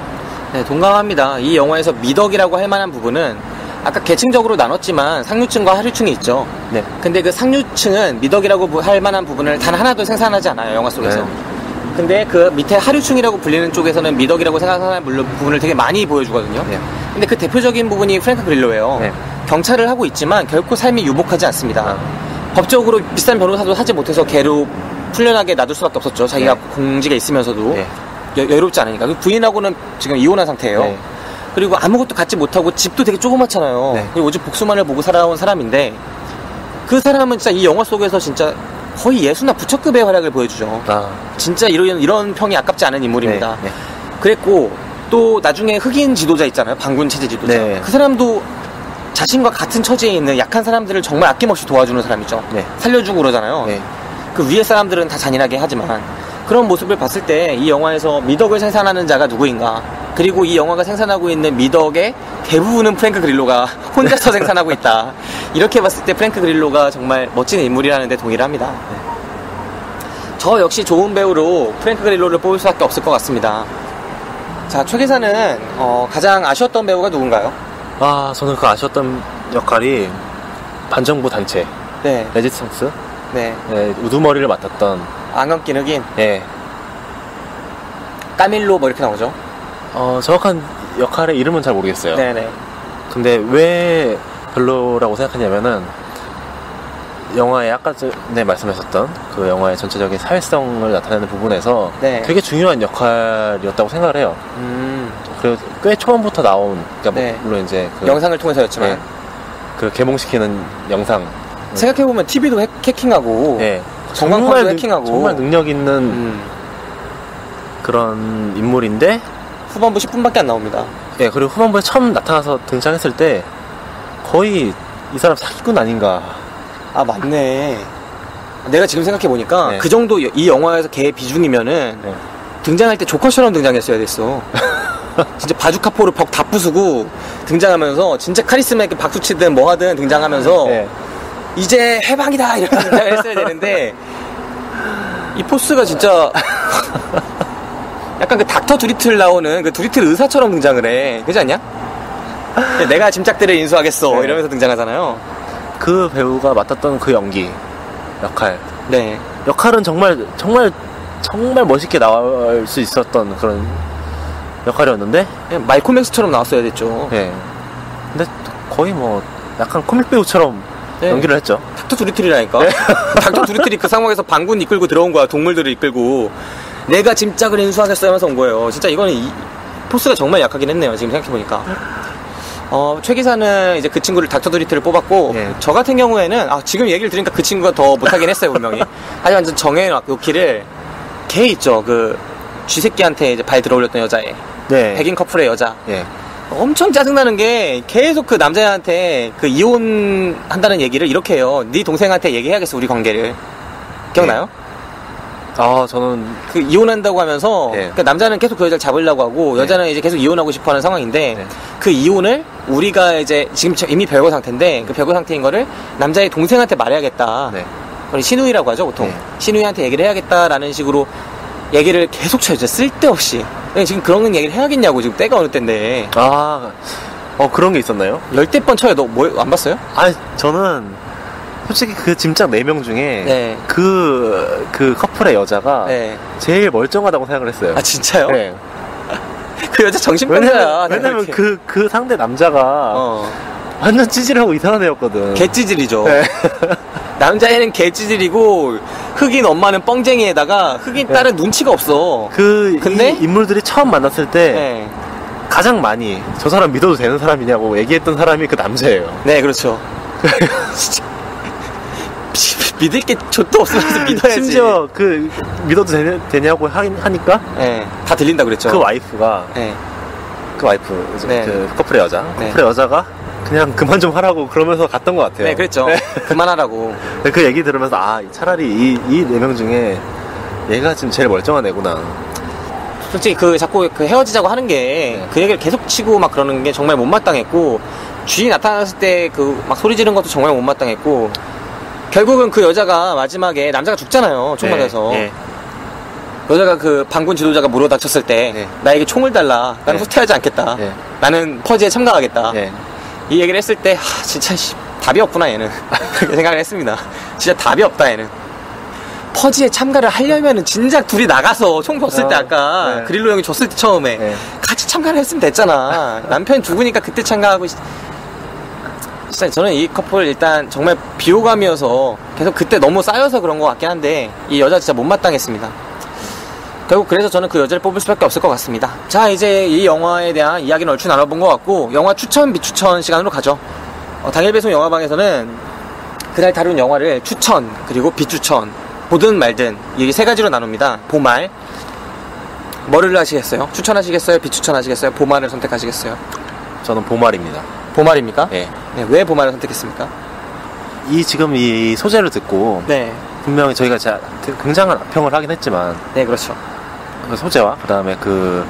네, 동감합니다. 이 영화에서 미덕이라고 할 만한 부분은 아까 계층적으로 나눴지만 상류층과 하류층이 있죠. 네. 근데 그 상류층은 미덕이라고 할 만한 부분을 단 하나도 생산하지 않아요, 영화 속에서. 네. 근데 그 밑에 하류층이라고 불리는 쪽에서는 미덕이라고 생각하는 부분을 되게 많이 보여주거든요. 네. 근데 그 대표적인 부분이 프랭크 그릴로예요. 네. 경찰을 하고 있지만 결코 삶이 유복하지 않습니다. 법적으로 비싼 변호사도 하지 못해서 걔로 풀려나게 놔둘 수밖에 없었죠. 자기가 네. 공직에 있으면서도 네. 여유롭지 않으니까. 부인하고는 지금 이혼한 상태예요. 네. 그리고 아무것도 갖지 못하고 집도 되게 조그맣잖아요. 네. 그리고 오직 복수만을 보고 살아온 사람인데 그 사람은 진짜 이 영화 속에서 진짜 거의 예수나 부처급의 활약을 보여주죠. 진짜 이런 평이 아깝지 않은 인물입니다. 네. 네. 그랬고 또 나중에 흑인 지도자 있잖아요. 반군 체제 지도자. 네. 그 사람도 자신과 같은 처지에 있는 약한 사람들을 정말 아낌없이 도와주는 사람이죠. 네. 살려주고 그러잖아요. 네. 그 위에 사람들은 다 잔인하게 하지만 그런 모습을 봤을 때 이 영화에서 미덕을 생산하는 자가 누구인가, 그리고 이 영화가 생산하고 있는 미덕의 대부분은 프랭크 그릴로가 혼자서 생산하고 있다, 이렇게 봤을 때 프랭크 그릴로가 정말 멋진 인물이라는 데 동의를 합니다. 저 역시 좋은 배우로 프랭크 그릴로를 뽑을 수밖에 없을 것 같습니다. 자, 최 기사는 가장 아쉬웠던 배우가 누군가요? 저는 그 아쉬웠던 역할이 반정부 단체 네. 레지스탕스, 네. 네, 우두머리를 맡았던, 안경 낀 흑인. 네. 까밀로 뭐 이렇게 나오죠? 정확한 역할의 이름은 잘 모르겠어요. 네네. 근데 왜 별로라고 생각하냐면은, 영화에 아까 전에 말씀하셨던 그 영화의 전체적인 사회성을 나타내는 부분에서 네. 되게 중요한 역할이었다고 생각을 해요. 그리고 꽤 초반부터 나온, 그러니까 네. 물론 이제 그 영상을 통해서였지만. 네. 그 개봉시키는 영상. 생각해보면 TV도 해킹하고. 네. 전광판도 해킹하고. 정말 능력 있는 그런 인물인데, 후반부 10분밖에 안 나옵니다. 네, 그리고 후반부에 처음 나타나서 등장했을 때 거의 이 사람 사기꾼 아닌가. 아, 맞네. 내가 지금 생각해보니까 네. 그 정도 이 영화에서 걔 비중이면은 네. 등장할 때 조커처럼 등장했어야 됐어. 진짜 바주카포를 벽 다 부수고 등장하면서 진짜 카리스마 있게 박수 치든 뭐 하든 등장하면서 네. 이제 해방이다 이렇게 등장을 했어야 되는데 이 포스가 진짜 약간 그 닥터 두리틀 나오는 그 두리틀 의사처럼 등장을 해. 그렇지 않냐? 내가 짐작들을 인수하겠어. 네. 이러면서 등장하잖아요. 그 배우가 맡았던 그 연기, 역할. 네. 역할은 정말 멋있게 나올 수 있었던 그런 역할이었는데, 그냥 말콤 엑스처럼 나왔어야 됐죠. 네. 근데 거의 뭐 약간 코믹 배우처럼 네. 연기를 했죠. 닥터 두리틀이라니까. 닥터 두리틀이 그 상황에서 반군 이끌고 들어온 거야. 동물들을 이끌고. 내가 짐짝을 인수하겠어 하면서 온 거예요. 진짜 이거는 포스가 정말 약하긴 했네요. 지금 생각해보니까. 최 기사는 이제 그 친구를 닥터 두리틀을 뽑았고, 네. 저 같은 경우에는, 지금 얘기를 들으니까 그 친구가 더 못하긴 했어요, 분명히. 하지만 정해놓기를, 걔 있죠. 그, 쥐새끼한테 이제 발 들어올렸던 여자애. 네. 백인 커플의 여자. 네. 엄청 짜증나는 게 계속 그 남자한테 그 이혼한다는 얘기를 이렇게 해요. 네 동생한테 얘기해야겠어, 우리 관계를. 기억나요? 저는 그 이혼한다고 하면서 네. 그 남자는 계속 그 여자를 잡으려고 하고 여자는 이제 계속 이혼하고 싶어하는 상황인데 네. 그 이혼을 우리가 이제 지금 이미 별거 상태인데 그 별거 상태인 거를 남자의 동생한테 말해야겠다. 네. 우리 신우이라고 하죠 보통. 네. 신우이한테 얘기를 해야겠다라는 식으로 얘기를 계속 쳐요. 쓸데없이. 지금 그런 얘기를 해야겠냐고. 지금 때가 어느 때인데 그런 게 있었나요? 열대 번 쳐요. 너 뭐 안 봤어요? 저는 솔직히 그 짐작 4명 중에 네. 그 커플의 여자가 네. 제일 멀쩡하다고 생각을 했어요. 아 진짜요? 네. 그 여자 정신병자야. 왜냐면 그 상대 남자가 완전 찌질하고 이상한 애였거든. 개찌질이죠. 네. 남자애는 개찌질이고 흑인 엄마는 뻥쟁이에다가 흑인 딸은 눈치가 없어. 근데 이 인물들이 처음 만났을 때 가장 많이 저 사람 믿어도 되는 사람이냐고 얘기했던 사람이 그 남자예요. 네, 그렇죠. 진짜 믿을 게 좆도 없으면서 믿어야지. 심지어 그 믿어도 되냐고 하니까 다 들린다 그랬죠. 그 와이프가 네. 그 커플의 여자가 그냥 그만 좀 하라고 그러면서 갔던 것 같아요. 네, 그랬죠. 그만하라고. 그 얘기 들으면서 차라리 이 4명 중에 얘가 지금 제일 멀쩡한 애구나. 솔직히 그 자꾸 그 헤어지자고 하는 게 그 얘기를 계속 치고 막 그러는 게 정말 못마땅했고, 쥐 나타났을 때 그 막 소리 지르는 것도 정말 못마땅했고, 결국은 그 여자가 마지막에 남자가 죽잖아요, 총 맞아서. 여자가 그 반군 지도자가 물어 다쳤을 때 나에게 총을 달라, 나는 후퇴하지 않겠다, 나는 퍼지에 참가하겠다, 이 얘기를 했을 때 진짜 답이 없구나 얘는 그렇게 생각을 했습니다. 진짜 답이 없다 얘는. 퍼지에 참가를 하려면은 진작 둘이 나가서 총 줬을 때 아까 그릴로 형이 줬을 때 처음에 같이 참가를 했으면 됐잖아. 남편 죽으니까 그때 참가하고. 진짜 저는 이 커플 일단 정말 비호감이어서 계속 그때 너무 쌓여서 그런 것 같긴 한데, 이 여자 진짜 못마땅했습니다. 결국 그래서 저는 그 여자를 뽑을 수밖에 없을 것 같습니다. 자, 이제 이 영화에 대한 이야기는 얼추 나눠본 것 같고, 영화 추천 비추천 시간으로 가죠. 당일 배송 영화방에서는 그날 다룬 영화를 추천 그리고 비추천, 보든 말든 이 세 가지로 나눕니다. 보말. 뭐를 하시겠어요? 추천하시겠어요? 비추천하시겠어요? 보말을 선택하시겠어요? 저는 보말입니다. 보말입니까? 네. 네, 왜 보말을 선택했습니까? 지금 이 소재를 듣고 네. 분명히 저희가 굉장한 평을 하긴 했지만, 네, 그렇죠. 그 소재와 그다음에 그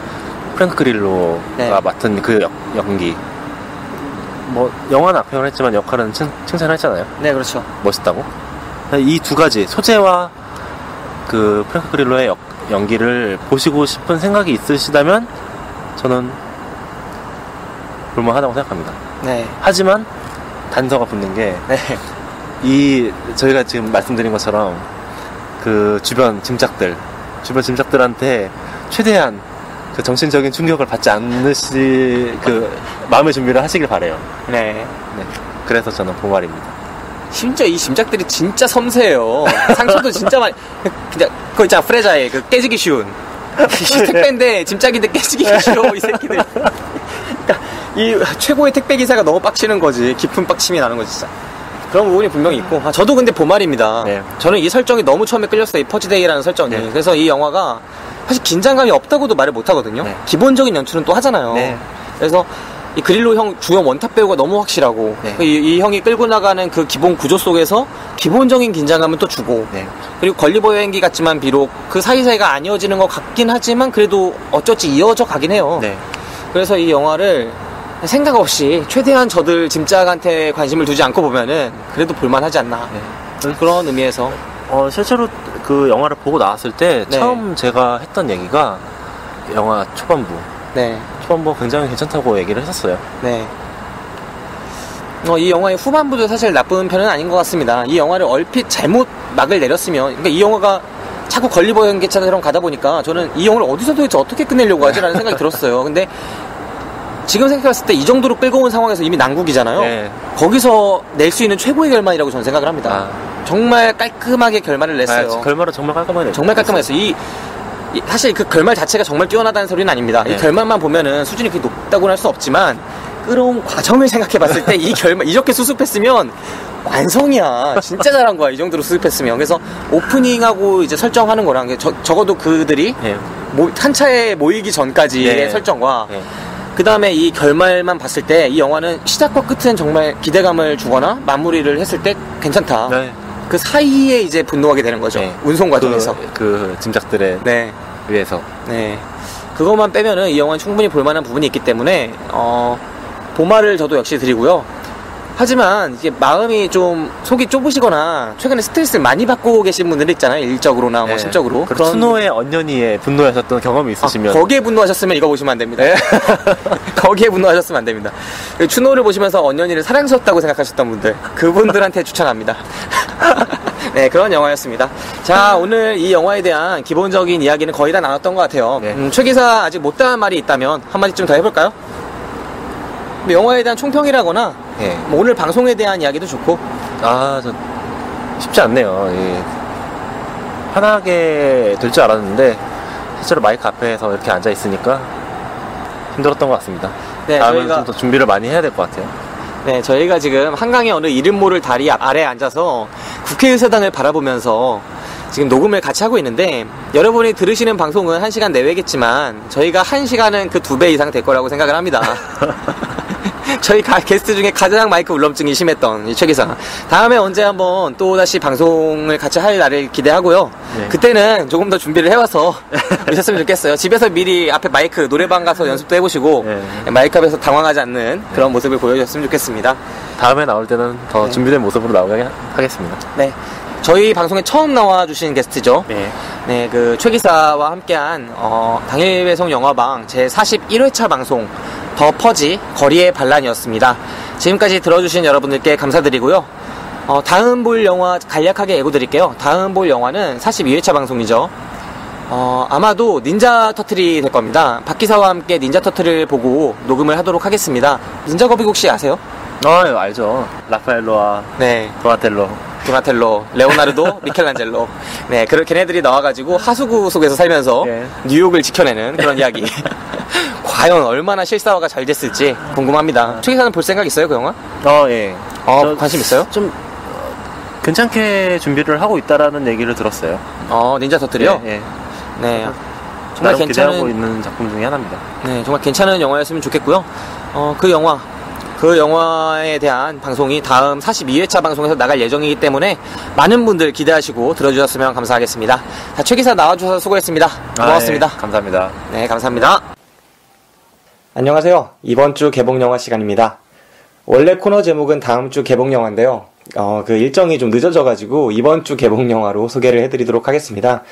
프랭크 그릴로가 맡은 그 연기, 뭐 영화는 악평을 했지만 역할은 칭찬했잖아요. 네, 그렇죠. 멋있다고. 이 두 가지 소재와 그 프랭크 그릴로의 연기를 보시고 싶은 생각이 있으시다면 저는 볼만하다고 생각합니다. 네. 하지만 단서가 붙는 게, 저희가 지금 말씀드린 것처럼 그 주변 짐작들한테 최대한 그 정신적인 충격을 받지 그 마음의 준비를 하시길 바래요. 네. 그래서 저는 보말입니다. 심지어 이 짐작들이 진짜 섬세해요. 상처도 진짜 많이. 그냥 그거 있잖아, 프레자의 그 깨지기 쉬운. 택배인데 짐작인데 깨지기 쉬워, 이 새끼들. 그러니까 이 최고의 택배 기사가 너무 빡치는 거지. 깊은 빡침이 나는 거지, 진짜. 그런 부분이 분명히 있고. 저도 근데 보말입니다. 저는 이 설정이 너무 처음에 끌렸어요, 이 퍼지데이라는 설정이. 그래서 이 영화가 사실 긴장감이 없다고도 말을 못 하거든요. 기본적인 연출은 또 하잖아요. 그래서 이 그릴로 형 주연 원탑 배우가 너무 확실하고, 이 형이 끌고 나가는 그 기본 구조 속에서 기본적인 긴장감은 또 주고, 그리고 걸리버 여행기 같지만 비록 그 사이사이가 안 이어지는 것 같긴 하지만 그래도 어쩌지 이어져 가긴 해요. 그래서 이 영화를 생각 없이 최대한 저들 짐짝한테 관심을 두지 않고 보면은 그래도 볼만하지 않나, 그런 의미에서. 실제로 그 영화를 보고 나왔을 때 처음 제가 했던 얘기가 영화 초반부 굉장히 괜찮다고 얘기를 했었어요. 이 영화의 후반부도 사실 나쁜 편은 아닌 것 같습니다. 이 영화를 얼핏 잘못 막을 내렸으면, 그러니까 이 영화가 자꾸 걸리버 연기처럼 가다 보니까 저는 이 영화를 어디서 도대체 어떻게 끝내려고 하지라는 생각이 들었어요. 근데 지금 생각했을 때 이 정도로 끌고 온 상황에서 이미 난국이잖아요. 거기서 낼 수 있는 최고의 결말이라고 저는 생각을 합니다. 정말 깔끔하게 결말을 냈어요. 결말은 정말 깔끔하게 냈어요. 정말 깔끔했어요. 사실 그 결말 자체가 정말 뛰어나다는 소리는 아닙니다. 이 결말만 보면은 수준이 그렇게 높다고는 할 수 없지만, 끌어온 과정을 생각해봤을 때 이 결말 이렇게 수습했으면 완성이야. 진짜 잘한 거야, 이 정도로 수습했으면. 그래서 오프닝하고 이제 설정하는 거랑 적어도 그들이 한 차에 모이기 전까지의 설정과 그 다음에 이 결말만 봤을 때 이 영화는 시작과 끝은 정말 기대감을 주거나 마무리를 했을 때 괜찮다. 그 사이에 이제 분노하게 되는 거죠. 운송 과정에서. 그 짐작들에 위해서. 그것만 빼면은 이 영화는 충분히 볼만한 부분이 있기 때문에, 보말을 저도 역시 드리고요. 하지만 이게 마음이 좀 속이 좁으시거나 최근에 스트레스를 많이 받고 계신 분들 있잖아요. 일적으로나 뭐 심적으로. 그런 추노의 언년이에 분노하셨던 경험이 있으시면 거기에 분노하셨으면 이거 보시면 안 됩니다. 거기에 분노하셨으면 안 됩니다. 추노를 보시면서 언년이를 사랑스럽다고 생각하셨던 분들, 그분들한테 추천합니다. 그런 영화였습니다. 자, 오늘 이 영화에 대한 기본적인 이야기는 거의 다 나눴던 것 같아요. 최 기사 아직 못다한 말이 있다면 한마디쯤 더 해볼까요? 영화에 대한 총평이라거나 뭐 오늘 방송에 대한 이야기도 좋고. 저 쉽지 않네요. 편하게 될 줄 알았는데 실제로 마이크 앞에서 이렇게 앉아 있으니까 힘들었던 것 같습니다. 다음에는 좀 더 준비를 많이 해야 될 것 같아요. 저희가 지금 한강의 어느 이름 모를 다리 아래에 앉아서 국회의사당을 바라보면서 지금 녹음을 같이 하고 있는데, 여러분이 들으시는 방송은 1시간 내외겠지만 저희가 1시간은 그 2배 이상 될 거라고 생각을 합니다. 저희 게스트 중에 가장 마이크 울렁증이 심했던 이 최 기사. 다음에 언제 한번 또 다시 방송을 같이 할 날을 기대하고요. 네. 그때는 조금 더 준비를 해와서 오셨으면 좋겠어요. 집에서 미리 앞에 마이크 노래방 가서 연습도 해보시고 네. 마이크 앞에서 당황하지 않는 그런 모습을 보여주셨으면 좋겠습니다. 다음에 나올 때는 더 준비된 모습으로 나오게 하겠습니다. 네. 저희 방송에 처음 나와주신 게스트죠. 네. 네, 그 최 기사와 함께한 당일 배송 영화방 제 41회차 방송 더 퍼지 거리의 반란이었습니다. 지금까지 들어주신 여러분들께 감사드리고요. 다음 볼 영화 간략하게 예고드릴게요. 다음 볼 영화는 42회차 방송이죠. 아마도 닌자 터틀이 될 겁니다. 박 기사와 함께 닌자 터틀을 보고 녹음을 하도록 하겠습니다. 닌자 거북이 혹시 아세요? 알죠. 라파엘로와 네. 도나텔로. 레오나르도, 미켈란젤로. 네, 걔네들이 나와가지고 하수구 속에서 살면서 네. 뉴욕을 지켜내는 그런 이야기. 과연 얼마나 실사화가 잘 됐을지 궁금합니다. 최 기사는 볼 생각 있어요, 그 영화? 예. 관심 있어요? 좀 괜찮게 준비를 하고 있다라는 얘기를 들었어요. 닌자 터틀이요? 예. 네. 정말 나름 기대하고 있는 작품 중에 하나입니다. 네, 정말 괜찮은 영화였으면 좋겠고요. 그 영화에 대한 방송이 다음 42회차 방송에서 나갈 예정이기 때문에 많은 분들 기대하시고 들어주셨으면 감사하겠습니다. 자, 최 기사 나와주셔서 수고했습니다. 고맙습니다. 네, 감사합니다. 네, 감사합니다. 안녕하세요. 이번 주 개봉 영화 시간입니다. 원래 코너 제목은 다음 주 개봉 영화인데요. 그 일정이 좀 늦어져가지고 이번 주 개봉 영화로 소개를 해드리도록 하겠습니다.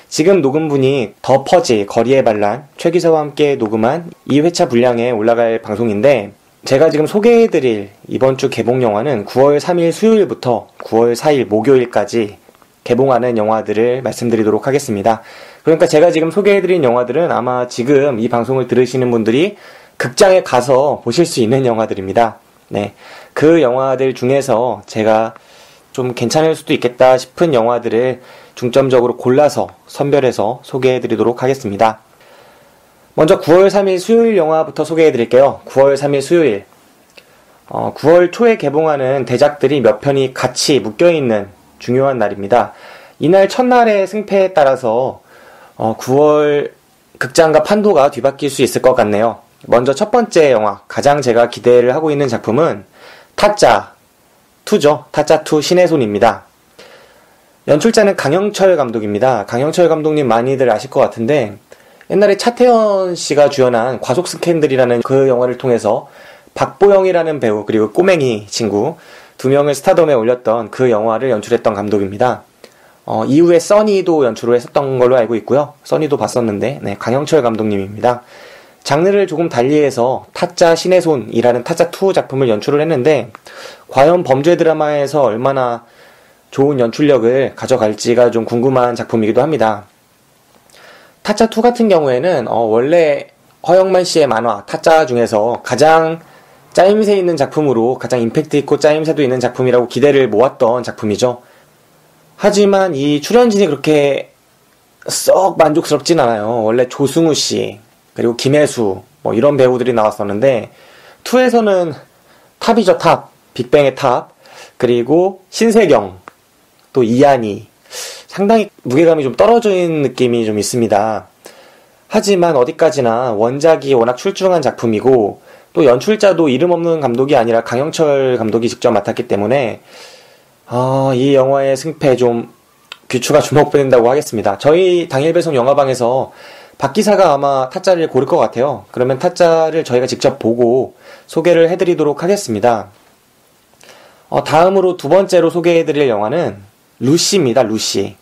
지금 녹음분이 더 퍼지 거리의 반란 최 기사와 함께 녹음한 2회차 분량에 올라갈 방송인데 제가 지금 소개해드릴 이번 주 개봉 영화는 9월 3일 수요일부터 9월 4일 목요일까지 개봉하는 영화들을 말씀드리도록 하겠습니다. 그러니까 제가 지금 소개해드린 영화들은 아마 지금 이 방송을 들으시는 분들이 극장에 가서 보실 수 있는 영화들입니다. 네, 그 영화들 중에서 제가 좀 괜찮을 수도 있겠다 싶은 영화들을 중점적으로 골라서 선별해서 소개해드리도록 하겠습니다. 먼저 9월 3일 수요일 영화부터 소개해드릴게요. 9월 3일 수요일 9월 초에 개봉하는 대작들이 몇 편이 같이 묶여있는 중요한 날입니다. 이날 첫날의 승패에 따라서 9월 극장과 판도가 뒤바뀔 수 있을 것 같네요. 먼저 첫 번째 영화, 가장 제가 기대를 하고 있는 작품은 타짜2죠. 타짜2 신의 손입니다. 연출자는 강영철 감독입니다. 강영철 감독님 많이들 아실 것 같은데 옛날에 차태현 씨가 주연한 과속 스캔들이라는 그 영화를 통해서 박보영이라는 배우 그리고 꼬맹이 친구 두 명을 스타덤에 올렸던 그 영화를 연출했던 감독입니다. 이후에 써니도 연출을 했었던 걸로 알고 있고요. 써니도 봤었는데 네, 강영철 감독님입니다. 장르를 조금 달리해서 타짜 신의 손이라는 타짜2 작품을 연출을 했는데 과연 범죄 드라마에서 얼마나 좋은 연출력을 가져갈지가 좀 궁금한 작품이기도 합니다. 타짜2 같은 경우에는 원래 허영만 씨의 만화 타짜 중에서 가장 짜임새 있는 작품으로 가장 임팩트 있고 짜임새도 있는 작품이라고 기대를 모았던 작품이죠. 하지만 이 출연진이 그렇게 썩 만족스럽진 않아요. 원래 조승우 씨 그리고 김혜수 뭐 이런 배우들이 나왔었는데 2에서는 탑이죠. 탑, 빅뱅의 탑, 그리고 신세경, 또 이한이, 상당히 무게감이 좀 떨어져 있는 느낌이 좀 있습니다. 하지만 어디까지나 원작이 워낙 출중한 작품이고 또 연출자도 이름 없는 감독이 아니라 강영철 감독이 직접 맡았기 때문에 이 영화의 승패에 좀 귀추가 주목된다고 하겠습니다. 저희 당일 배송 영화방에서 박 기사가 아마 타짜를 고를 것 같아요. 그러면 타짜를 저희가 직접 보고 소개를 해드리도록 하겠습니다. 다음으로 두 번째로 소개해드릴 영화는 루시입니다. 루시.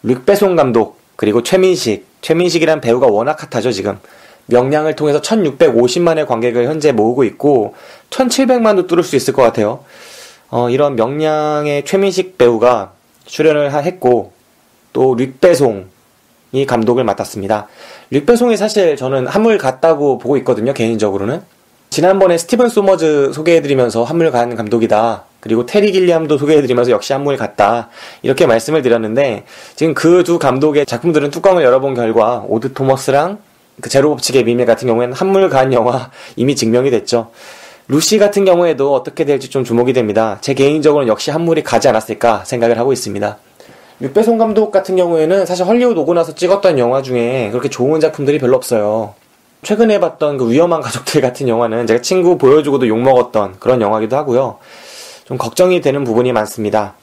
릭배송 감독 그리고 최민식이란 배우가 워낙 핫하죠 지금. 명량을 통해서 1650만의 관객을 현재 모으고 있고 1700만도 뚫을 수 있을 것 같아요. 이런 명량의 최민식 배우가 출연을 했고 또 릭배송이 감독을 맡았습니다. 릭배송이 사실 저는 한물 갔다고 보고 있거든요. 개인적으로는. 지난번에 스티븐 소머즈 소개해드리면서 한물 간 감독이다. 그리고 테리 길리암도 소개해드리면서 역시 한물 갔다. 이렇게 말씀을 드렸는데 지금 그 두 감독의 작품들은 뚜껑을 열어본 결과 오드 토머스랑 그 제로 법칙의 비밀 같은 경우에는 한물 간 영화 이미 증명이 됐죠. 루시 같은 경우에도 어떻게 될지 좀 주목이 됩니다. 제 개인적으로는 역시 한물이 가지 않았을까 생각을 하고 있습니다. 릭배송 감독 같은 경우에는 사실 헐리우드 오고 나서 찍었던 영화 중에 그렇게 좋은 작품들이 별로 없어요. 최근에 봤던 그 위험한 가족들 같은 영화는 제가 친구 보여주고도 욕먹었던 그런 영화기도 하고요. 좀 걱정이 되는 부분이 많습니다.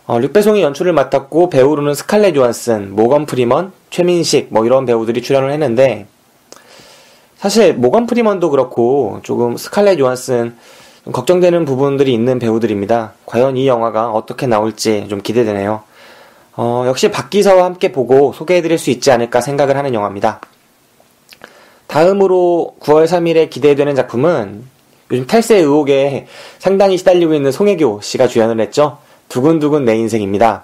류배송이 연출을 맡았고 배우로는 스칼렛 요한슨, 모건 프리먼, 최민식 뭐 이런 배우들이 출연을 했는데 사실 모건 프리먼도 그렇고 조금 스칼렛 요한슨 좀 걱정되는 부분들이 있는 배우들입니다. 과연 이 영화가 어떻게 나올지 좀 기대되네요. 역시 박기사와 함께 보고 소개해드릴 수 있지 않을까 생각을 하는 영화입니다. 다음으로 9월 3일에 기대되는 작품은 요즘 탈세 의혹에 상당히 시달리고 있는 송혜교 씨가 주연을 했죠. 두근두근 내 인생입니다.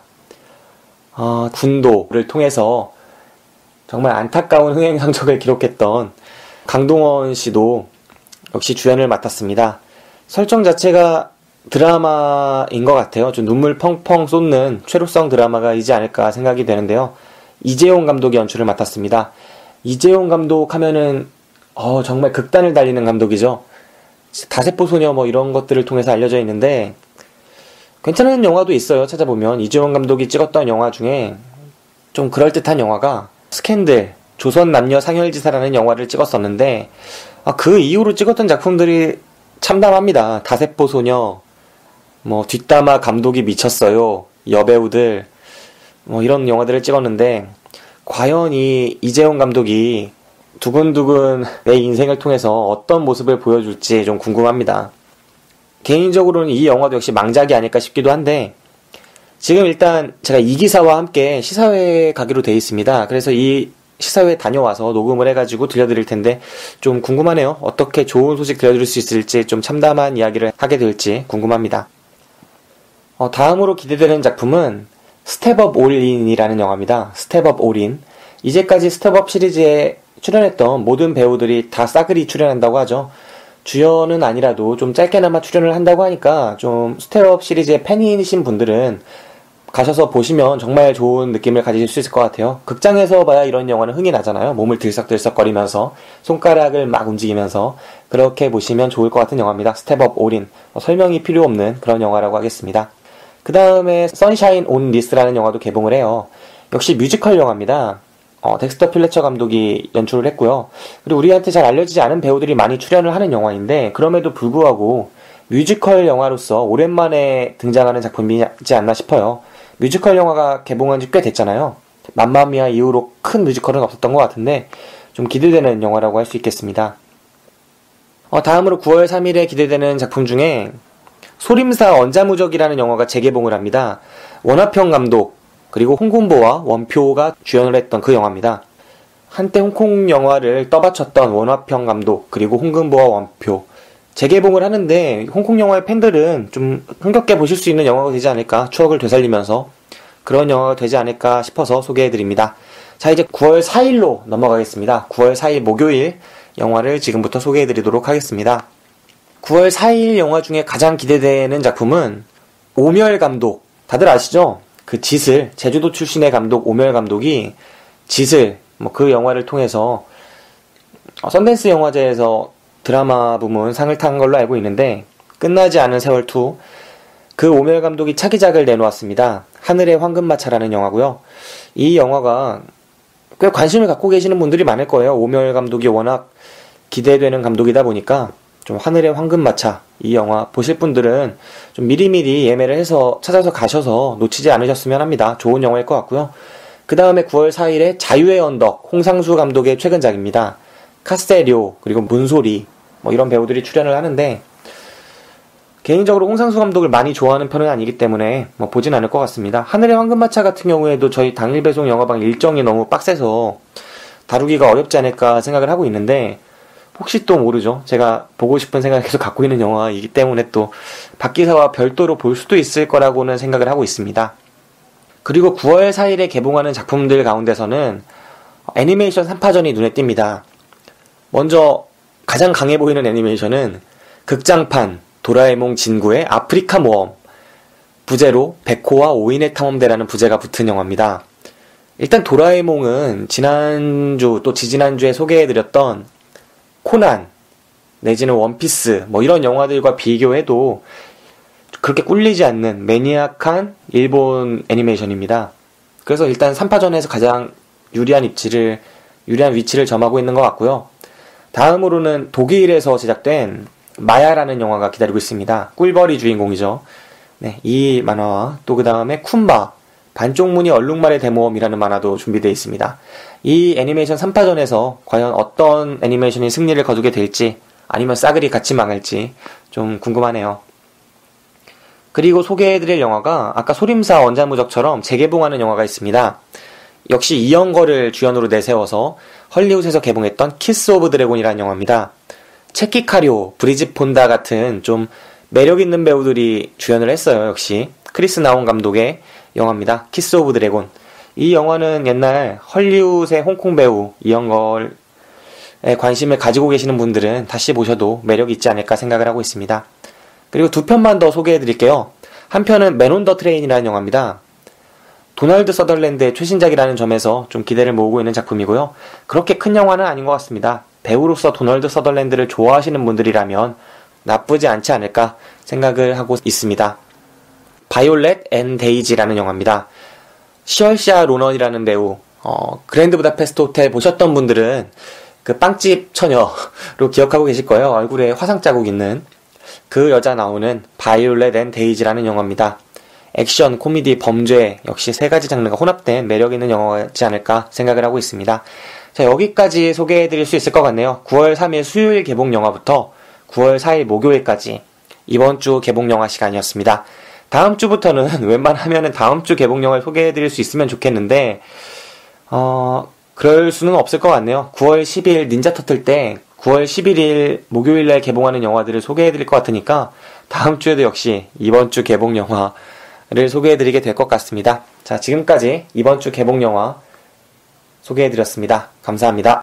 군도를 통해서 정말 안타까운 흥행 성적을 기록했던 강동원 씨도 역시 주연을 맡았습니다. 설정 자체가 드라마인 것 같아요. 좀 눈물 펑펑 쏟는 최루성 드라마가이지 않을까 생각이 되는데요. 이재용 감독이 연출을 맡았습니다. 이재용 감독 하면은 정말 극단을 달리는 감독이죠. 다세포 소녀 뭐 이런 것들을 통해서 알려져 있는데 괜찮은 영화도 있어요. 찾아보면 이재용 감독이 찍었던 영화 중에 좀 그럴듯한 영화가 스캔들, 조선 남녀 상혈지사라는 영화를 찍었었는데 그 이후로 찍었던 작품들이 참담합니다. 다세포 소녀, 뭐 뒷담화 감독이 미쳤어요, 여배우들 뭐 이런 영화들을 찍었는데 과연 이 이재용 감독이 두근두근 내 인생을 통해서 어떤 모습을 보여줄지 좀 궁금합니다. 개인적으로는 이 영화도 역시 망작이 아닐까 싶기도 한데 지금 일단 제가 이 기사와 함께 시사회에 가기로 돼 있습니다. 그래서 이 시사회에 다녀와서 녹음을 해가지고 들려드릴 텐데 좀 궁금하네요. 어떻게 좋은 소식 들려드릴 수 있을지 좀 참담한 이야기를 하게 될지 궁금합니다. 다음으로 기대되는 작품은 스텝업 올인이라는 영화입니다. 스텝업 올인. 이제까지 스텝업 시리즈에 출연했던 모든 배우들이 다 싸그리 출연한다고 하죠. 주연은 아니라도 좀 짧게나마 출연을 한다고 하니까 좀 스텝업 시리즈의 팬이신 분들은 가셔서 보시면 정말 좋은 느낌을 가지실 수 있을 것 같아요. 극장에서 봐야 이런 영화는 흥이 나잖아요. 몸을 들썩들썩거리면서 손가락을 막 움직이면서 그렇게 보시면 좋을 것 같은 영화입니다. 스텝업 올인. 설명이 필요 없는 그런 영화라고 하겠습니다. 그 다음에 선샤인 온 리스라는 영화도 개봉을 해요. 역시 뮤지컬 영화입니다. 덱스터 필레처 감독이 연출을 했고요. 그리고 우리한테 잘 알려지지 않은 배우들이 많이 출연을 하는 영화인데 그럼에도 불구하고 뮤지컬 영화로서 오랜만에 등장하는 작품이지 않나 싶어요. 뮤지컬 영화가 개봉한 지 꽤 됐잖아요. 맘마미아 이후로 큰 뮤지컬은 없었던 것 같은데 좀 기대되는 영화라고 할 수 있겠습니다. 다음으로 9월 3일에 기대되는 작품 중에 소림사 언자무적이라는 영화가 재개봉을 합니다. 원화평 감독 그리고 홍금보와 원표가 주연을 했던 그 영화입니다. 한때 홍콩 영화를 떠받쳤던 원화평 감독 그리고 홍금보와 원표 재개봉을 하는데 홍콩 영화의 팬들은 좀 흥겹게 보실 수 있는 영화가 되지 않을까, 추억을 되살리면서 그런 영화가 되지 않을까 싶어서 소개해드립니다. 자, 이제 9월 4일로 넘어가겠습니다. 9월 4일 목요일 영화를 지금부터 소개해드리도록 하겠습니다. 9월 4일 영화 중에 가장 기대되는 작품은 오멸 감독, 다들 아시죠? 그 짓을, 제주도 출신의 감독 오멸 감독이 짓을 그 영화를 통해서 선댄스 영화제에서 드라마 부문 상을 탄 걸로 알고 있는데 끝나지 않은 세월2, 그 오멸 감독이 차기작을 내놓았습니다. 하늘의 황금마차라는 영화고요. 이 영화가 꽤 관심을 갖고 계시는 분들이 많을 거예요. 오멸 감독이 워낙 기대되는 감독이다 보니까 좀 하늘의 황금마차, 이 영화 보실 분들은 좀 미리미리 예매를 해서 찾아서 가셔서 놓치지 않으셨으면 합니다. 좋은 영화일 것 같고요. 그 다음에 9월 4일에 자유의 언덕, 홍상수 감독의 최근작입니다. 카스테리오 그리고 문소리 이런 배우들이 출연을 하는데 개인적으로 홍상수 감독을 많이 좋아하는 편은 아니기 때문에 보진 않을 것 같습니다. 하늘의 황금마차 같은 경우에도 저희 당일 배송 영화방 일정이 너무 빡세서 다루기가 어렵지 않을까 생각을 하고 있는데 혹시 또 모르죠. 제가 보고 싶은 생각을 계속 갖고 있는 영화이기 때문에 또 박기사와 별도로 볼 수도 있을 거라고는 생각을 하고 있습니다. 그리고 9월 4일에 개봉하는 작품들 가운데서는 애니메이션 3파전이 눈에 띕니다. 먼저 가장 강해 보이는 애니메이션은 극장판 도라에몽 진구의 아프리카 모험, 부제로 백호와 오인의 탐험대라는 부제가 붙은 영화입니다. 일단 도라에몽은 지난주 또 지지난주에 소개해드렸던 코난 내지는 원피스 이런 영화들과 비교해도 그렇게 꿀리지 않는 매니악한 일본 애니메이션입니다. 그래서 일단 3파전에서 가장 유리한 위치를 점하고 있는 것 같고요. 다음으로는 독일에서 제작된 마야라는 영화가 기다리고 있습니다. 꿀벌이 주인공이죠. 네, 이 만화와 또 그 다음에 쿤바, 반쪽무늬 얼룩말의 대모험이라는 만화도 준비되어 있습니다. 이 애니메이션 3파전에서 과연 어떤 애니메이션이 승리를 거두게 될지 아니면 싸그리 같이 망할지 좀 궁금하네요. 그리고 소개해드릴 영화가 아까 소림사 원자무적처럼 재개봉하는 영화가 있습니다. 역시 이영거를 주연으로 내세워서 헐리우드에서 개봉했던 키스 오브 드래곤이라는 영화입니다. 체키 카리오, 브리짓 폰다 같은 좀 매력있는 배우들이 주연을 했어요. 역시 크리스 나온 감독의 영화입니다. 키스 오브 드래곤. 이 영화는 옛날 헐리우드의 홍콩 배우 이영걸에 관심을 가지고 계시는 분들은 다시 보셔도 매력이 있지 않을까 생각을 하고 있습니다. 그리고 두 편만 더 소개해드릴게요. 한 편은 맨 온 더 트레인이라는 영화입니다. 도널드 서덜랜드의 최신작이라는 점에서 좀 기대를 모으고 있는 작품이고요. 그렇게 큰 영화는 아닌 것 같습니다. 배우로서 도널드 서덜랜드를 좋아하시는 분들이라면 나쁘지 않지 않을까 생각을 하고 있습니다. 바이올렛 앤 데이지라는 영화입니다. 시얼샤 로넌이라는 배우, 그랜드 부다페스트 호텔 보셨던 분들은 그 빵집 처녀로 기억하고 계실 거예요. 얼굴에 화상 자국 있는 그 여자 나오는 바이올렛 앤 데이지라는 영화입니다. 액션, 코미디, 범죄 역시 세 가지 장르가 혼합된 매력 있는 영화지 않을까 생각을 하고 있습니다. 자, 여기까지 소개해드릴 수 있을 것 같네요. 9월 3일 수요일 개봉 영화부터 9월 4일 목요일까지 이번 주 개봉 영화 시간이었습니다. 다음 주부터는 웬만하면은 다음 주 개봉 영화를 소개해드릴 수 있으면 좋겠는데 그럴 수는 없을 것 같네요. 9월 10일 닌자 터틀 때 9월 11일 목요일날 개봉하는 영화들을 소개해드릴 것 같으니까 다음 주에도 역시 이번 주 개봉 영화를 소개해드리게 될 것 같습니다. 자, 지금까지 이번 주 개봉 영화 소개해드렸습니다. 감사합니다.